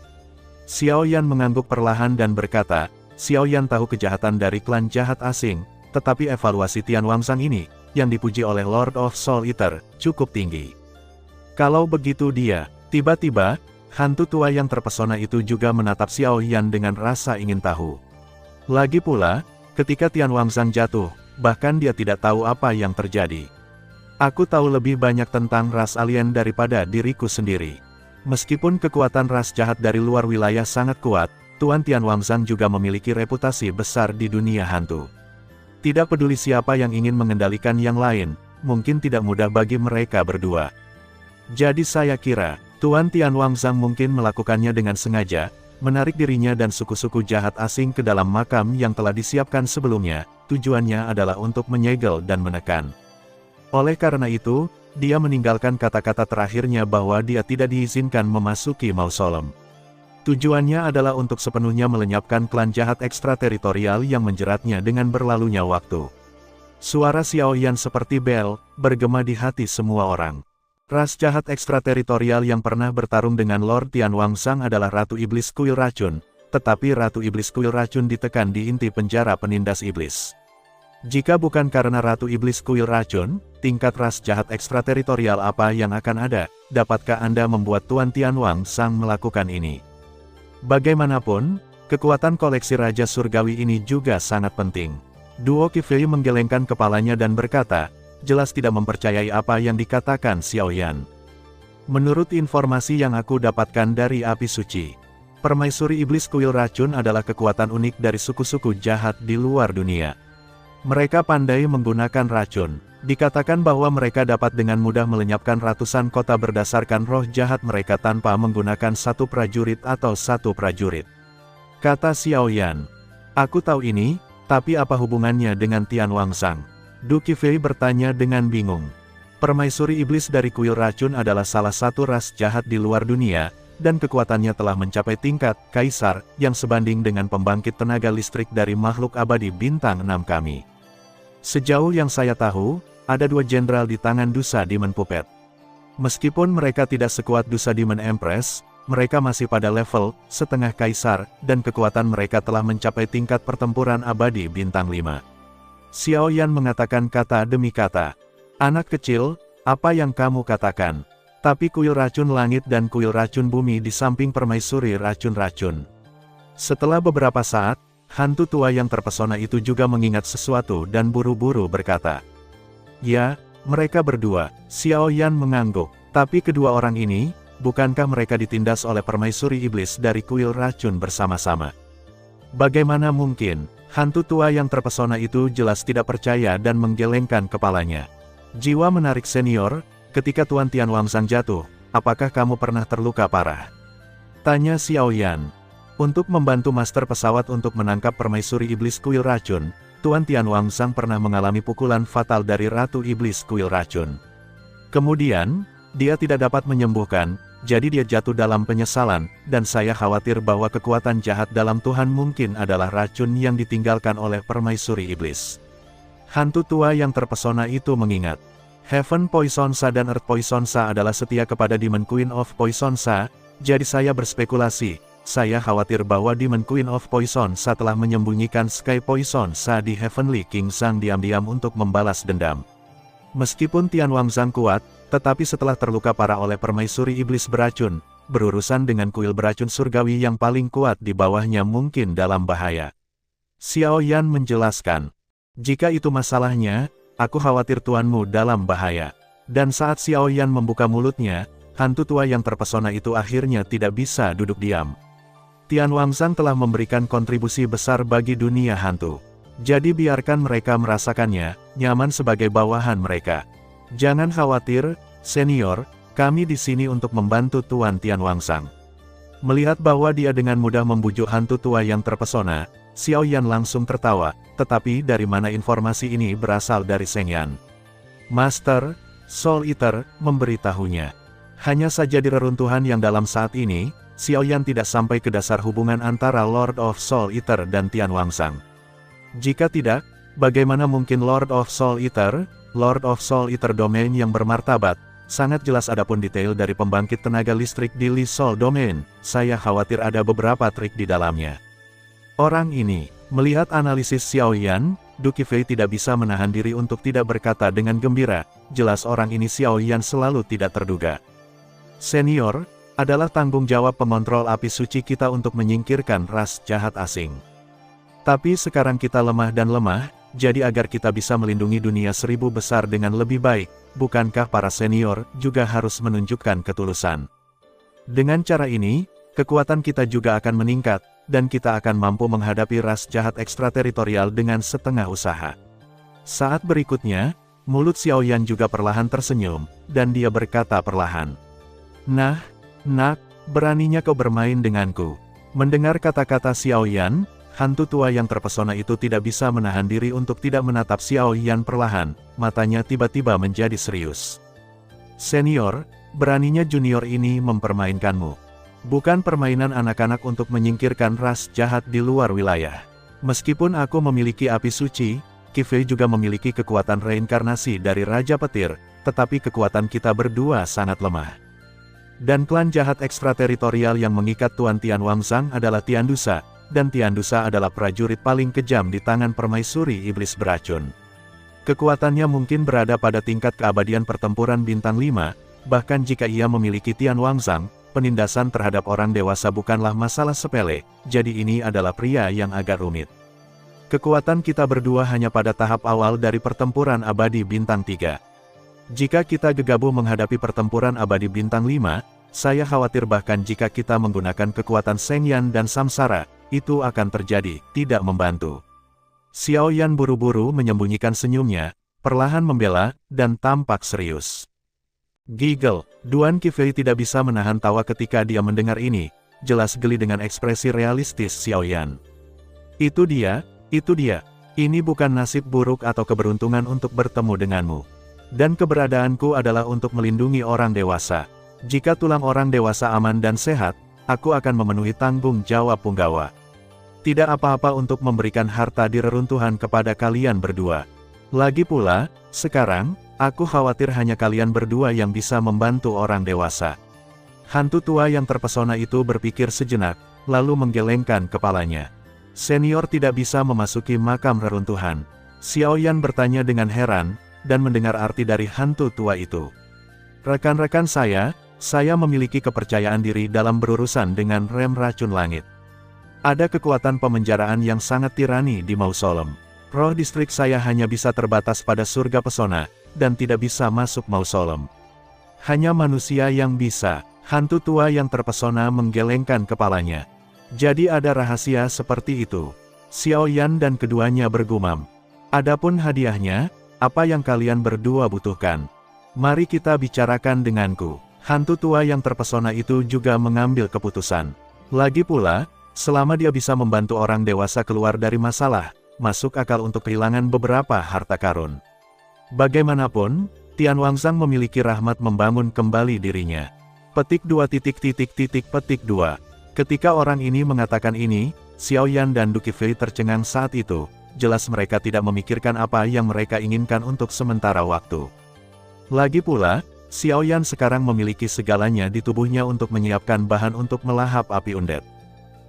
Xiaoyan mengangguk perlahan dan berkata, Xiaoyan tahu kejahatan dari klan jahat asing, tetapi evaluasi Tianwangsang ini, yang dipuji oleh Lord of Soul Eater, cukup tinggi. Kalau begitu dia, tiba-tiba, hantu tua yang terpesona itu juga menatap Xiaoyan dengan rasa ingin tahu. Lagi pula, ketika Tianwangsang jatuh, bahkan dia tidak tahu apa yang terjadi. Aku tahu lebih banyak tentang ras alien daripada diriku sendiri. Meskipun kekuatan ras jahat dari luar wilayah sangat kuat, Tuan Tianwangsang juga memiliki reputasi besar di dunia hantu. Tidak peduli siapa yang ingin mengendalikan yang lain, mungkin tidak mudah bagi mereka berdua. Jadi saya kira, Tuan Tianwangsang mungkin melakukannya dengan sengaja, menarik dirinya dan suku-suku jahat asing ke dalam makam yang telah disiapkan sebelumnya, tujuannya adalah untuk menyegel dan menekan. Oleh karena itu, dia meninggalkan kata-kata terakhirnya bahwa dia tidak diizinkan memasuki mausoleum. Tujuannya adalah untuk sepenuhnya melenyapkan klan jahat ekstrateritorial yang menjeratnya dengan berlalunya waktu. Suara Xiao Yan seperti bel, bergema di hati semua orang. Ras jahat ekstrateritorial yang pernah bertarung dengan Lord Tian Wangsang adalah Ratu Iblis Kuil Racun, tetapi Ratu Iblis Kuil Racun ditekan di inti penjara penindas iblis. Jika bukan karena Ratu Iblis Kuil Racun, tingkat ras jahat ekstrateritorial apa yang akan ada? Dapatkah Anda membuat Tuan Tian Wangsang melakukan ini? Bagaimanapun, kekuatan koleksi Raja Surgawi ini juga sangat penting. Duo Qifei menggelengkan kepalanya dan berkata, jelas tidak mempercayai apa yang dikatakan Xiao Yan. Menurut informasi yang aku dapatkan dari api suci, Permaisuri Iblis Kuil Racun adalah kekuatan unik dari suku-suku jahat di luar dunia. Mereka pandai menggunakan racun. Dikatakan bahwa mereka dapat dengan mudah melenyapkan ratusan kota berdasarkan roh jahat mereka tanpa menggunakan satu prajurit atau satu prajurit. Kata Xiao Yan. Aku tahu ini, tapi apa hubungannya dengan Tian Wangsang? Du Qifei bertanya dengan bingung. Permaisuri Iblis dari Kuil Racun adalah salah satu ras jahat di luar dunia, dan kekuatannya telah mencapai tingkat Kaisar, yang sebanding dengan pembangkit tenaga listrik dari makhluk abadi bintang 6 kami. Sejauh yang saya tahu, ada 2 jenderal di tangan Dusa Demon Puppet. Meskipun mereka tidak sekuat Dusa Demon Empress, mereka masih pada level setengah Kaisar, dan kekuatan mereka telah mencapai tingkat pertempuran abadi bintang 5. Xiao Yan mengatakan kata demi kata. Anak kecil, apa yang kamu katakan? Tapi kuil racun langit dan kuil racun bumi di samping permaisuri racun-racun. Setelah beberapa saat, hantu tua yang terpesona itu juga mengingat sesuatu dan buru-buru berkata. Ya, mereka berdua. Xiao Yan mengangguk. Tapi kedua orang ini, bukankah mereka ditindas oleh permaisuri iblis dari kuil racun bersama-sama? Bagaimana mungkin? Hantu tua yang terpesona itu jelas tidak percaya dan menggelengkan kepalanya. Jiwa menarik senior, ketika Tuan Tian Wangsang jatuh, apakah kamu pernah terluka parah? Tanya Xiao Yan. Untuk membantu master pesawat untuk menangkap permaisuri iblis kuil racun, Tuan Tian Wangsang pernah mengalami pukulan fatal dari Ratu Iblis Kuil Racun. Kemudian, dia tidak dapat menyembuhkan, jadi dia jatuh dalam penyesalan, dan saya khawatir bahwa kekuatan jahat dalam Tuhan mungkin adalah racun yang ditinggalkan oleh permaisuri iblis. Hantu tua yang terpesona itu mengingat. Heaven Poisonsa dan Earth Poisonsa adalah setia kepada Demon Queen of Poisonsa, jadi saya berspekulasi. Saya khawatir bahwa Demon Queen of Poisonsa telah menyembunyikan Sky Poisonsa di Heavenly King Sang diam-diam untuk membalas dendam. Meskipun Tian Wangsang kuat, tetapi setelah terluka parah oleh permaisuri iblis beracun, berurusan dengan kuil beracun surgawi yang paling kuat di bawahnya mungkin dalam bahaya. Xiao Yan menjelaskan. Jika itu masalahnya, aku khawatir tuanmu dalam bahaya. Dan saat Xiao Yan membuka mulutnya, hantu tua yang terpesona itu akhirnya tidak bisa duduk diam. Tian Wangsang telah memberikan kontribusi besar bagi dunia hantu. Jadi biarkan mereka merasakannya, nyaman sebagai bawahan mereka. Jangan khawatir, senior, kami di sini untuk membantu Tuan Tian Wangsang. Melihat bahwa dia dengan mudah membujuk hantu tua yang terpesona, Xiao Yan langsung tertawa, tetapi dari mana informasi ini berasal dari Seng Yan? Master, Soul Eater, memberitahunya. Hanya saja di reruntuhan yang dalam saat ini, Xiao Yan tidak sampai ke dasar hubungan antara Lord of Soul Eater dan Tian Wangsang. Jika tidak, bagaimana mungkin Lord of Soul Eater domain yang bermartabat, sangat jelas adapun detail dari pembangkit tenaga listrik di Li Soul Domain, saya khawatir ada beberapa trik di dalamnya. Orang ini, melihat analisis Xiao Yan, Du Qifei tidak bisa menahan diri untuk tidak berkata dengan gembira, jelas orang ini Xiao Yan selalu tidak terduga. Senior, adalah tanggung jawab pengontrol api suci kita untuk menyingkirkan ras jahat asing. Tapi sekarang kita lemah dan lemah, jadi agar kita bisa melindungi dunia 1000 besar dengan lebih baik, bukankah para senior juga harus menunjukkan ketulusan? Dengan cara ini, kekuatan kita juga akan meningkat, dan kita akan mampu menghadapi ras jahat ekstrateritorial dengan setengah usaha. Saat berikutnya, mulut Xiao Yan juga perlahan tersenyum, dan dia berkata perlahan. Nah, nak, beraninya kau bermain denganku. Mendengar kata-kata Xiao Yan, hantu tua yang terpesona itu tidak bisa menahan diri untuk tidak menatap Xiao Yan perlahan, matanya tiba-tiba menjadi serius. Senior, beraninya junior ini mempermainkanmu. Bukan permainan anak-anak untuk menyingkirkan ras jahat di luar wilayah. Meskipun aku memiliki api suci, Qifei juga memiliki kekuatan reinkarnasi dari Raja Petir, tetapi kekuatan kita berdua sangat lemah. Dan klan jahat ekstrateritorial yang mengikat Tuan Tian Wangzang adalah Tiandusa, dan Tiandusa adalah prajurit paling kejam di tangan permaisuri iblis beracun. Kekuatannya mungkin berada pada tingkat keabadian pertempuran bintang 5, bahkan jika ia memiliki Tian Wangzang, penindasan terhadap orang dewasa bukanlah masalah sepele, jadi ini adalah pria yang agak rumit. Kekuatan kita berdua hanya pada tahap awal dari pertempuran abadi bintang 3. Jika kita gegabah menghadapi pertempuran abadi bintang 5, saya khawatir bahkan jika kita menggunakan kekuatan Sheng Yan dan Samsara, itu akan terjadi, tidak membantu. Xiao Yan buru-buru menyembunyikan senyumnya, perlahan membela, dan tampak serius. Giggle, Duan Qifei tidak bisa menahan tawa ketika dia mendengar ini, jelas geli dengan ekspresi realistis Xiao Yan. Itu dia, ini bukan nasib buruk atau keberuntungan untuk bertemu denganmu. Dan keberadaanku adalah untuk melindungi orang dewasa. Jika tulang orang dewasa aman dan sehat, aku akan memenuhi tanggung jawab punggawa. Tidak apa-apa untuk memberikan harta di reruntuhan kepada kalian berdua. Lagi pula, sekarang, aku khawatir hanya kalian berdua yang bisa membantu orang dewasa. Hantu tua yang terpesona itu berpikir sejenak, lalu menggelengkan kepalanya. Senior tidak bisa memasuki makam reruntuhan. Xiao Yan bertanya dengan heran, dan mendengar arti dari hantu tua itu. Rekan-rekan saya memiliki kepercayaan diri dalam berurusan dengan rem racun langit. Ada kekuatan pemenjaraan yang sangat tirani di mausolem. Roh distrik saya hanya bisa terbatas pada surga pesona, dan tidak bisa masuk mausolem. Hanya manusia yang bisa. Hantu tua yang terpesona menggelengkan kepalanya. Jadi ada rahasia seperti itu. Xiao Yan dan keduanya bergumam. Adapun hadiahnya, apa yang kalian berdua butuhkan? Mari kita bicarakan denganku. Hantu tua yang terpesona itu juga mengambil keputusan. Lagi pula, selama dia bisa membantu orang dewasa keluar dari masalah, masuk akal untuk kehilangan beberapa harta karun. Bagaimanapun, Tian Wangzang memiliki rahmat membangun kembali dirinya. Petik 2. Ketika orang ini mengatakan ini, Xiao Yan dan Du Qifei tercengang saat itu. Jelas mereka tidak memikirkan apa yang mereka inginkan untuk sementara waktu. Lagi pula, Xiao Yan sekarang memiliki segalanya di tubuhnya untuk menyiapkan bahan untuk melahap api undead.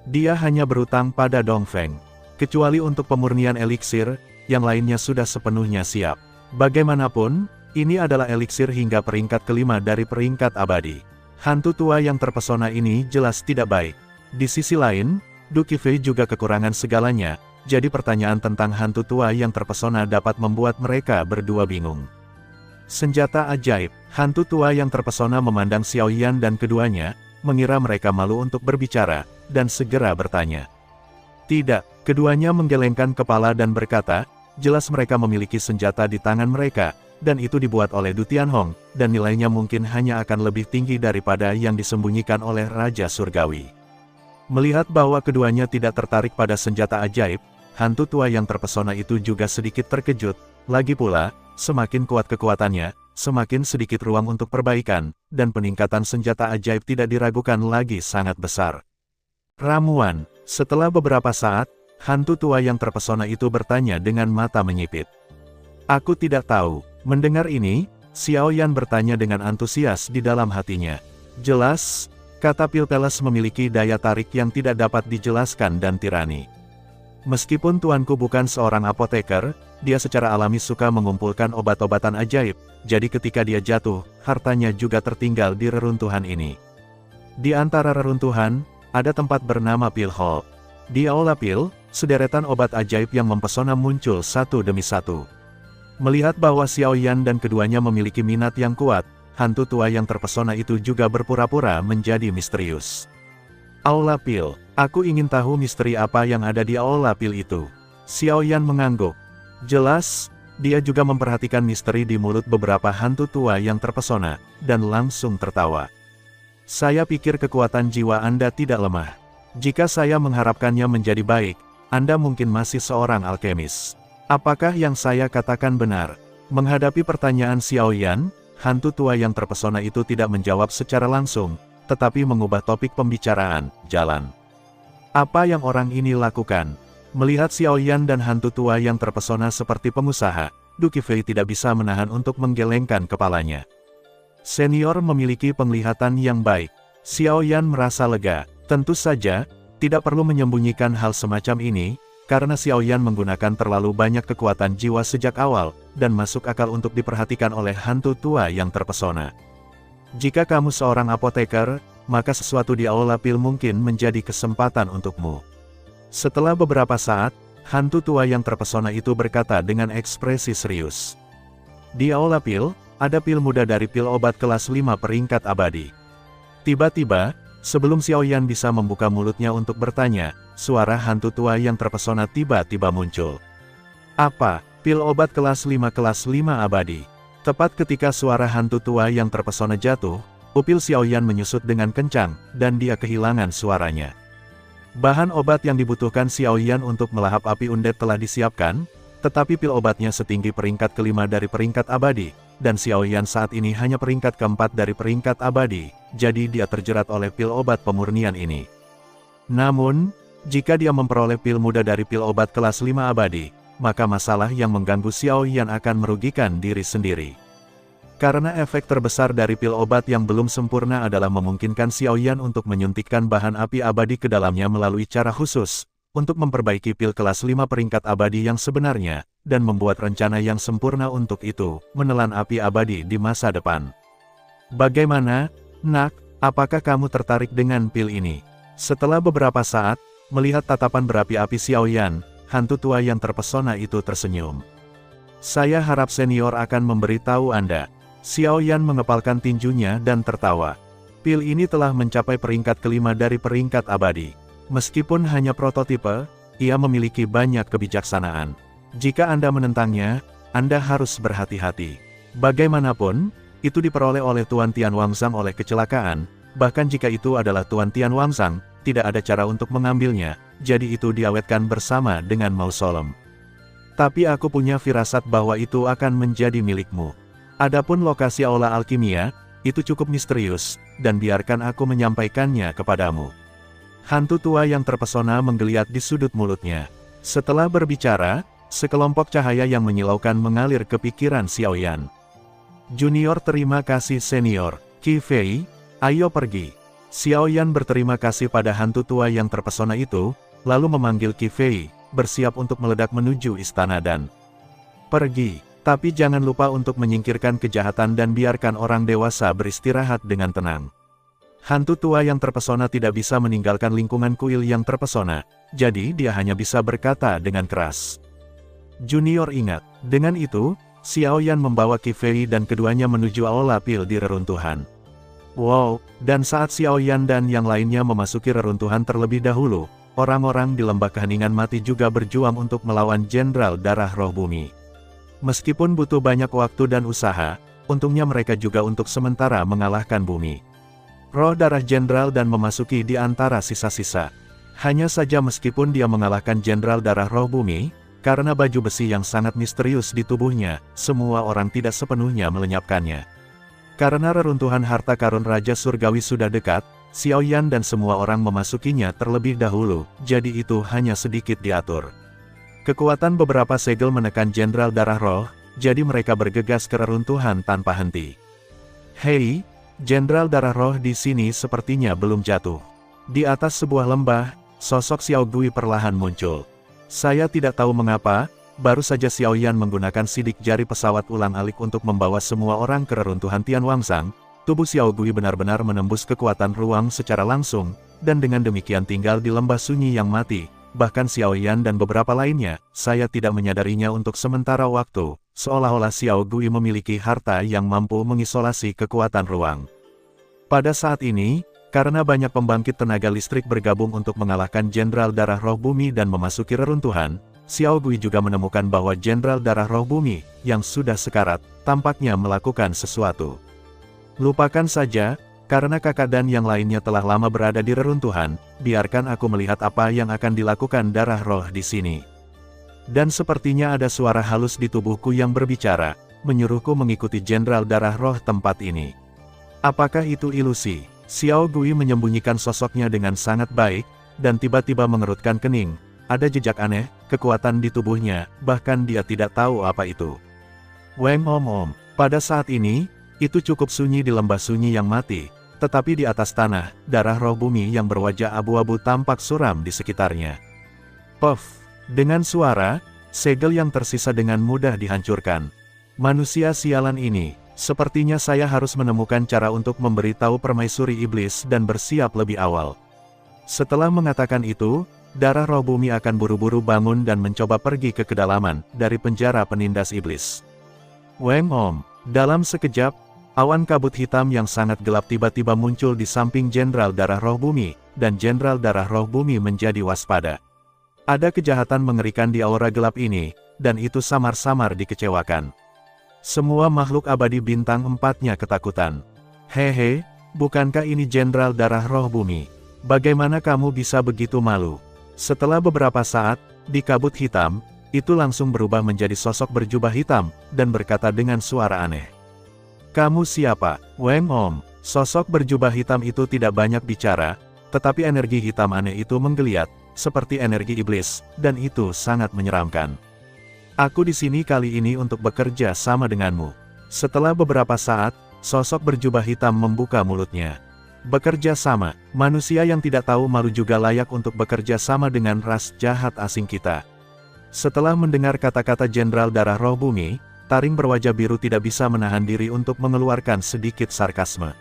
Dia hanya berutang pada Dongfeng. Kecuali untuk pemurnian eliksir, yang lainnya sudah sepenuhnya siap. Bagaimanapun, ini adalah eliksir hingga peringkat kelima dari peringkat abadi. Hantu tua yang terpesona ini jelas tidak baik. Di sisi lain, Du Qifei juga kekurangan segalanya. Jadi pertanyaan tentang hantu tua yang terpesona dapat membuat mereka berdua bingung. Senjata ajaib. Hantu tua yang terpesona memandang Xiao Yan dan keduanya, mengira mereka malu untuk berbicara, dan segera bertanya. Tidak, keduanya menggelengkan kepala dan berkata, jelas mereka memiliki senjata di tangan mereka, dan itu dibuat oleh Du Tianhong, dan nilainya mungkin hanya akan lebih tinggi daripada yang disembunyikan oleh Raja Surgawi. Melihat bahwa keduanya tidak tertarik pada senjata ajaib, hantu tua yang terpesona itu juga sedikit terkejut. Lagi pula, semakin kuat kekuatannya, semakin sedikit ruang untuk perbaikan, dan peningkatan senjata ajaib tidak diragukan lagi sangat besar. Ramuan. Setelah beberapa saat, hantu tua yang terpesona itu bertanya dengan mata menyipit. Aku tidak tahu. Mendengar ini, Xiao Yan bertanya dengan antusias di dalam hatinya. Jelas, kata Pilpeles memiliki daya tarik yang tidak dapat dijelaskan dan tirani. Meskipun tuanku bukan seorang apoteker, dia secara alami suka mengumpulkan obat-obatan ajaib, jadi ketika dia jatuh, hartanya juga tertinggal di reruntuhan ini. Di antara reruntuhan, ada tempat bernama Pil Hall. Di Aula Pil, sederetan obat ajaib yang mempesona muncul satu demi satu. Melihat bahwa Xiao Yan dan keduanya memiliki minat yang kuat, hantu tua yang terpesona itu juga berpura-pura menjadi misterius. Aula Pil. Aku ingin tahu misteri apa yang ada di Aula Pil itu. Xiao Yan mengangguk. Jelas, dia juga memperhatikan misteri di mulut beberapa hantu tua yang terpesona, dan langsung tertawa. Saya pikir kekuatan jiwa Anda tidak lemah. Jika saya mengharapkannya menjadi baik, Anda mungkin masih seorang alkemis. Apakah yang saya katakan benar? Menghadapi pertanyaan Xiao Yan, hantu tua yang terpesona itu tidak menjawab secara langsung, tetapi mengubah topik pembicaraan, jalan. Apa yang orang ini lakukan? Melihat Xiao Yan dan hantu tua yang terpesona seperti pengusaha, Du Qifei tidak bisa menahan untuk menggelengkan kepalanya. Senior memiliki penglihatan yang baik. Xiao Yan merasa lega. Tentu saja, tidak perlu menyembunyikan hal semacam ini, karena Xiao Yan menggunakan terlalu banyak kekuatan jiwa sejak awal, dan masuk akal untuk diperhatikan oleh hantu tua yang terpesona. Jika kamu seorang apoteker, maka sesuatu di Aula Pil mungkin menjadi kesempatan untukmu. Setelah beberapa saat, hantu tua yang terpesona itu berkata dengan ekspresi serius. Di Aula Pil, ada pil muda dari pil obat kelas 5 peringkat abadi. Tiba-tiba, sebelum Xiao Yan bisa membuka mulutnya untuk bertanya, suara hantu tua yang terpesona tiba-tiba muncul. Apa? Pil obat kelas 5 abadi. Tepat ketika suara hantu tua yang terpesona jatuh, pupil Xiao Yan menyusut dengan kencang, dan dia kehilangan suaranya. Bahan obat yang dibutuhkan Xiao Yan untuk melahap api undead telah disiapkan, tetapi pil obatnya setinggi peringkat kelima dari peringkat abadi, dan Xiao Yan saat ini hanya peringkat keempat dari peringkat abadi, jadi dia terjerat oleh pil obat pemurnian ini. Namun, jika dia memperoleh pil muda dari pil obat kelas 5 abadi, maka masalah yang mengganggu Xiao Yan akan merugikan diri sendiri. Karena efek terbesar dari pil obat yang belum sempurna adalah memungkinkan Xiao Yan untuk menyuntikkan bahan api abadi ke dalamnya melalui cara khusus, untuk memperbaiki pil kelas 5 peringkat abadi yang sebenarnya, dan membuat rencana yang sempurna untuk itu, menelan api abadi di masa depan. Bagaimana, nak, apakah kamu tertarik dengan pil ini? Setelah beberapa saat, melihat tatapan berapi-api Xiao Yan, hantu tua yang terpesona itu tersenyum. Saya harap senior akan memberitahu Anda. Xiao Yan mengepalkan tinjunya dan tertawa. Pil ini telah mencapai peringkat kelima dari peringkat abadi. Meskipun hanya prototipe, ia memiliki banyak kebijaksanaan. Jika Anda menentangnya, Anda harus berhati-hati. Bagaimanapun, itu diperoleh oleh Tuan Tian Wangzang oleh kecelakaan, bahkan jika itu adalah Tuan Tian Wangzang, tidak ada cara untuk mengambilnya, jadi itu diawetkan bersama dengan mausolem. Tapi aku punya firasat bahwa itu akan menjadi milikmu. Adapun lokasi aula alkimia, itu cukup misterius, dan biarkan aku menyampaikannya kepadamu. Hantu tua yang terpesona menggeliat di sudut mulutnya. Setelah berbicara, sekelompok cahaya yang menyilaukan mengalir ke pikiran Xiao Yan. Junior terima kasih senior, Qifei, ayo pergi. Xiao Yan berterima kasih pada hantu tua yang terpesona itu, lalu memanggil Qifei, bersiap untuk meledak menuju istana dan pergi. Tapi jangan lupa untuk menyingkirkan kejahatan dan biarkan orang dewasa beristirahat dengan tenang. Hantu tua yang terpesona tidak bisa meninggalkan lingkungan kuil yang terpesona, jadi dia hanya bisa berkata dengan keras. Junior ingat, dengan itu, Xiao Yan membawa Qifei dan keduanya menuju aula pil di reruntuhan. Wow, dan saat Xiao Yan dan yang lainnya memasuki reruntuhan terlebih dahulu, orang-orang di lembah keheningan mati juga berjuang untuk melawan Jenderal Darah Roh Bumi. Meskipun butuh banyak waktu dan usaha, untungnya mereka juga untuk sementara mengalahkan bumi. Roh darah jenderal dan memasuki di antara sisa-sisa. Hanya saja meskipun dia mengalahkan Jenderal Darah Roh Bumi, karena baju besi yang sangat misterius di tubuhnya, semua orang tidak sepenuhnya melenyapkannya. Karena reruntuhan harta karun Raja Surgawi sudah dekat, Xiao Yan dan semua orang memasukinya terlebih dahulu, jadi itu hanya sedikit diatur. Kekuatan beberapa segel menekan Jenderal Darah Roh, jadi mereka bergegas ke reruntuhan tanpa henti. Hei, Jenderal Darah Roh di sini sepertinya belum jatuh. Di atas sebuah lembah, sosok Xiao Gui perlahan muncul. Saya tidak tahu mengapa, baru saja Xiao Yan menggunakan sidik jari pesawat ulang-alik untuk membawa semua orang ke reruntuhan Tian Wangzang, tubuh Xiao Gui benar-benar menembus kekuatan ruang secara langsung, dan dengan demikian tinggal di lembah sunyi yang mati. Bahkan Xiao Yan dan beberapa lainnya, saya tidak menyadarinya untuk sementara waktu, seolah-olah Xiao Gui memiliki harta yang mampu mengisolasi kekuatan ruang. Pada saat ini, karena banyak pembangkit tenaga listrik bergabung untuk mengalahkan Jenderal Darah Roh Bumi dan memasuki reruntuhan, Xiao Gui juga menemukan bahwa Jenderal Darah Roh Bumi, yang sudah sekarat, tampaknya melakukan sesuatu. Lupakan saja, karena kakak dan yang lainnya telah lama berada di reruntuhan, biarkan aku melihat apa yang akan dilakukan darah roh di sini. Dan sepertinya ada suara halus di tubuhku yang berbicara, menyuruhku mengikuti Jenderal Darah Roh tempat ini. Apakah itu ilusi? Xiao Gui menyembunyikan sosoknya dengan sangat baik, dan tiba-tiba mengerutkan kening. Ada jejak aneh, kekuatan di tubuhnya, bahkan dia tidak tahu apa itu. Weng Om. Pada saat ini, itu cukup sunyi di lembah sunyi yang mati, tetapi di atas tanah, darah roh bumi yang berwajah abu-abu tampak suram di sekitarnya. Puff! Dengan suara, segel yang tersisa dengan mudah dihancurkan. Manusia sialan ini, sepertinya saya harus menemukan cara untuk memberitahu permaisuri iblis dan bersiap lebih awal. Setelah mengatakan itu, darah roh bumi akan buru-buru bangun dan mencoba pergi ke kedalaman, dari penjara penindas iblis. Weng Om, dalam sekejap, awan kabut hitam yang sangat gelap tiba-tiba muncul di samping Jenderal Darah Roh Bumi, dan Jenderal Darah Roh Bumi menjadi waspada. Ada kejahatan mengerikan di aura gelap ini, dan itu samar-samar dikecewakan. Semua makhluk abadi bintang 4-nya ketakutan. Hehe, bukankah ini Jenderal Darah Roh Bumi? Bagaimana kamu bisa begitu malu? Setelah beberapa saat, di kabut hitam, itu langsung berubah menjadi sosok berjubah hitam, dan berkata dengan suara aneh. Kamu siapa, Weng Om? Sosok berjubah hitam itu tidak banyak bicara, tetapi energi hitam aneh itu menggeliat, seperti energi iblis, dan itu sangat menyeramkan. Aku di sini kali ini untuk bekerja sama denganmu. Setelah beberapa saat, sosok berjubah hitam membuka mulutnya. Bekerja sama, manusia yang tidak tahu malu juga layak untuk bekerja sama dengan ras jahat asing kita. Setelah mendengar kata-kata Jenderal Darah Roh Bumi, taring berwajah biru tidak bisa menahan diri untuk mengeluarkan sedikit sarkasme.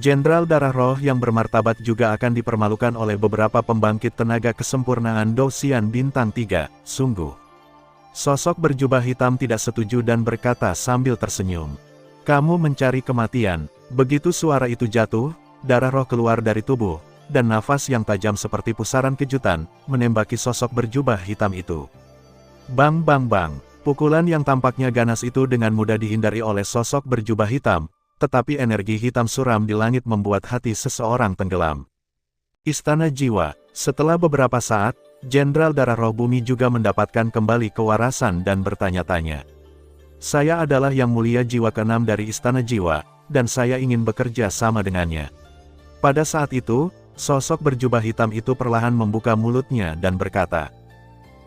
Jenderal Darah Roh yang bermartabat juga akan dipermalukan oleh beberapa pembangkit tenaga kesempurnaan Dosian Bintang 3, sungguh. Sosok berjubah hitam tidak setuju dan berkata sambil tersenyum. Kamu mencari kematian. Begitu suara itu jatuh, darah roh keluar dari tubuh, dan nafas yang tajam seperti pusaran kejutan, menembaki sosok berjubah hitam itu. Bang bang bang, pukulan yang tampaknya ganas itu dengan mudah dihindari oleh sosok berjubah hitam, tetapi energi hitam suram di langit membuat hati seseorang tenggelam. Istana Jiwa. Setelah beberapa saat, Jenderal Darah Roh Bumi juga mendapatkan kembali kewarasan dan bertanya-tanya. Saya adalah Yang Mulia Jiwa ke-6 dari Istana Jiwa, dan saya ingin bekerja sama dengannya. Pada saat itu, sosok berjubah hitam itu perlahan membuka mulutnya dan berkata,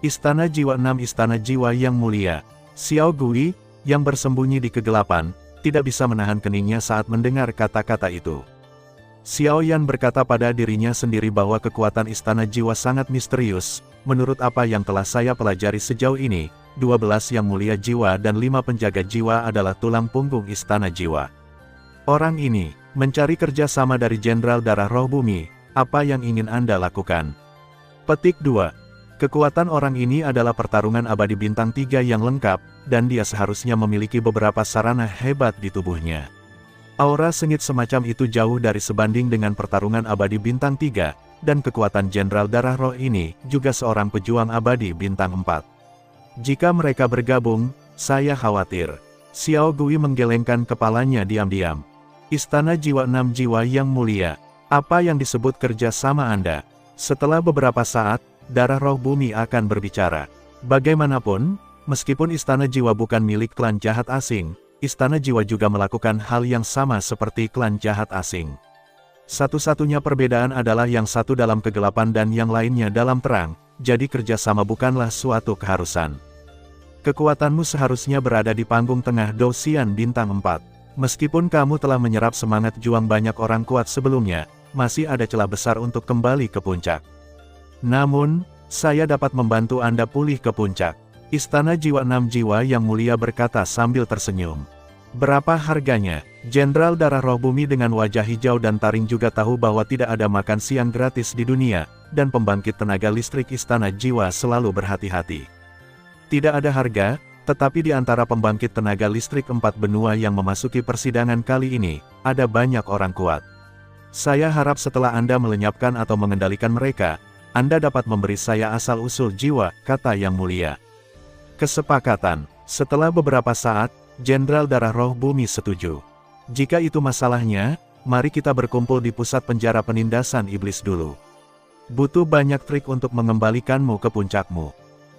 Istana Jiwa 6 Istana Jiwa Yang Mulia. Xiao Gui, yang bersembunyi di kegelapan, tidak bisa menahan keningnya saat mendengar kata-kata itu. Xiao Yan berkata pada dirinya sendiri bahwa kekuatan Istana Jiwa sangat misterius. Menurut apa yang telah saya pelajari sejauh ini, 12 Yang Mulia Jiwa dan 5 penjaga jiwa adalah tulang punggung Istana Jiwa. Orang ini, mencari kerja sama dari Jenderal Darah Roh Bumi, apa yang ingin Anda lakukan? Petik 2. Kekuatan orang ini adalah pertarungan abadi bintang 3 yang lengkap, dan dia seharusnya memiliki beberapa sarana hebat di tubuhnya. Aura sengit semacam itu jauh dari sebanding dengan pertarungan abadi bintang 3, dan kekuatan Jenderal Darah Roh ini juga seorang pejuang abadi bintang 4. Jika mereka bergabung, saya khawatir. Xiao Gui menggelengkan kepalanya diam-diam. Istana Jiwa 6 Jiwa Yang Mulia, apa yang disebut kerja sama Anda? Setelah beberapa saat, Darah Roh Bumi akan berbicara. Bagaimanapun, meskipun Istana Jiwa bukan milik klan jahat asing, Istana Jiwa juga melakukan hal yang sama seperti klan jahat asing. Satu-satunya perbedaan adalah yang satu dalam kegelapan dan yang lainnya dalam terang, jadi kerjasama bukanlah suatu keharusan. Kekuatanmu seharusnya berada di panggung tengah Dosian Bintang 4. Meskipun kamu telah menyerap semangat juang banyak orang kuat sebelumnya, masih ada celah besar untuk kembali ke puncak. Namun, saya dapat membantu Anda pulih ke puncak. Istana Jiwa 6 Jiwa Yang Mulia berkata sambil tersenyum. Berapa harganya? Jenderal Darah Roh Bumi dengan wajah hijau dan taring juga tahu bahwa tidak ada makan siang gratis di dunia, dan pembangkit tenaga listrik Istana Jiwa selalu berhati-hati. Tidak ada harga, tetapi di antara pembangkit tenaga listrik 4 benua yang memasuki persidangan kali ini, ada banyak orang kuat. Saya harap setelah Anda melenyapkan atau mengendalikan mereka, Anda dapat memberi saya asal-usul jiwa, kata Yang Mulia. Kesepakatan. Setelah beberapa saat, Jenderal Darah Roh Bumi setuju. Jika itu masalahnya, mari kita berkumpul di pusat penjara penindasan iblis dulu. Butuh banyak trik untuk mengembalikanmu ke puncakmu.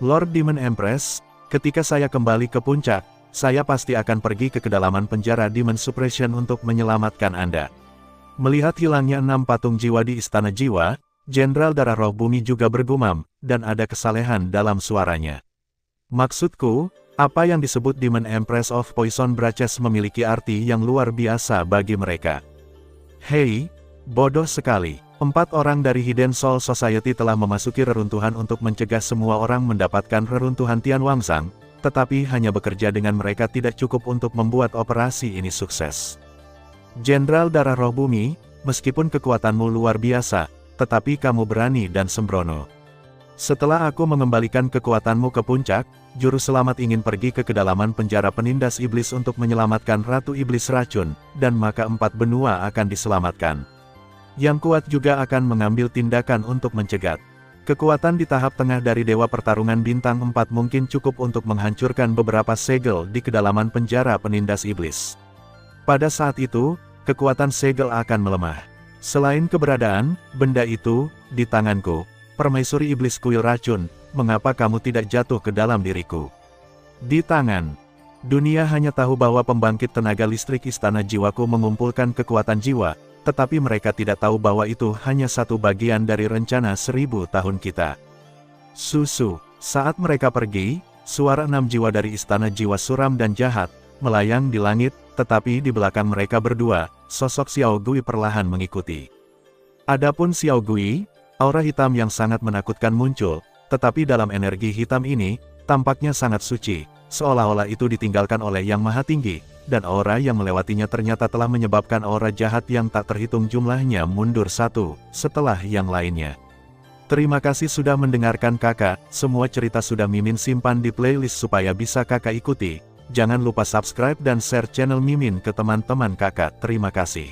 Lord Demon Empress, ketika saya kembali ke puncak, saya pasti akan pergi ke kedalaman penjara Demon Suppression untuk menyelamatkan Anda. Melihat hilangnya 6 patung jiwa di Istana Jiwa, Jenderal Darah Roh Bumi juga bergumam, dan ada kesalehan dalam suaranya. Maksudku, apa yang disebut Demon Empress of Poison Branches memiliki arti yang luar biasa bagi mereka. Hei, bodoh sekali. 4 orang dari Hidden Soul Society telah memasuki reruntuhan untuk mencegah semua orang mendapatkan reruntuhan Tian Wangsang, tetapi hanya bekerja dengan mereka tidak cukup untuk membuat operasi ini sukses. Jenderal Darah Roh Bumi, meskipun kekuatanmu luar biasa, tetapi kamu berani dan sembrono. Setelah aku mengembalikan kekuatanmu ke puncak, Juru Selamat ingin pergi ke kedalaman penjara penindas iblis untuk menyelamatkan Ratu Iblis Racun, dan maka 4 benua akan diselamatkan. Yang kuat juga akan mengambil tindakan untuk mencegat. Kekuatan di tahap tengah dari Dewa Pertarungan Bintang 4 mungkin cukup untuk menghancurkan beberapa segel di kedalaman penjara penindas iblis. Pada saat itu, kekuatan segel akan melemah. Selain keberadaan benda itu di tanganku, Permaisuri Iblis Kuil Racun, mengapa kamu tidak jatuh ke dalam diriku? Di tangan. Dunia hanya tahu bahwa pembangkit tenaga listrik Istana Jiwaku mengumpulkan kekuatan jiwa, tetapi mereka tidak tahu bahwa itu hanya satu bagian dari rencana 1000 tahun kita. Susu. Saat mereka pergi, suara 6 jiwa dari Istana Jiwa suram dan jahat, melayang di langit, tetapi di belakang mereka berdua, sosok Xiao Gui perlahan mengikuti. Adapun Xiao Gui, aura hitam yang sangat menakutkan muncul, tetapi dalam energi hitam ini, tampaknya sangat suci, seolah-olah itu ditinggalkan oleh Yang Maha Tinggi, dan aura yang melewatinya ternyata telah menyebabkan aura jahat yang tak terhitung jumlahnya mundur satu, setelah yang lainnya. Terima kasih sudah mendengarkan kakak, semua cerita sudah Mimin simpan di playlist supaya bisa kakak ikuti. Jangan lupa subscribe dan share channel Mimin ke teman-teman kakak, terima kasih.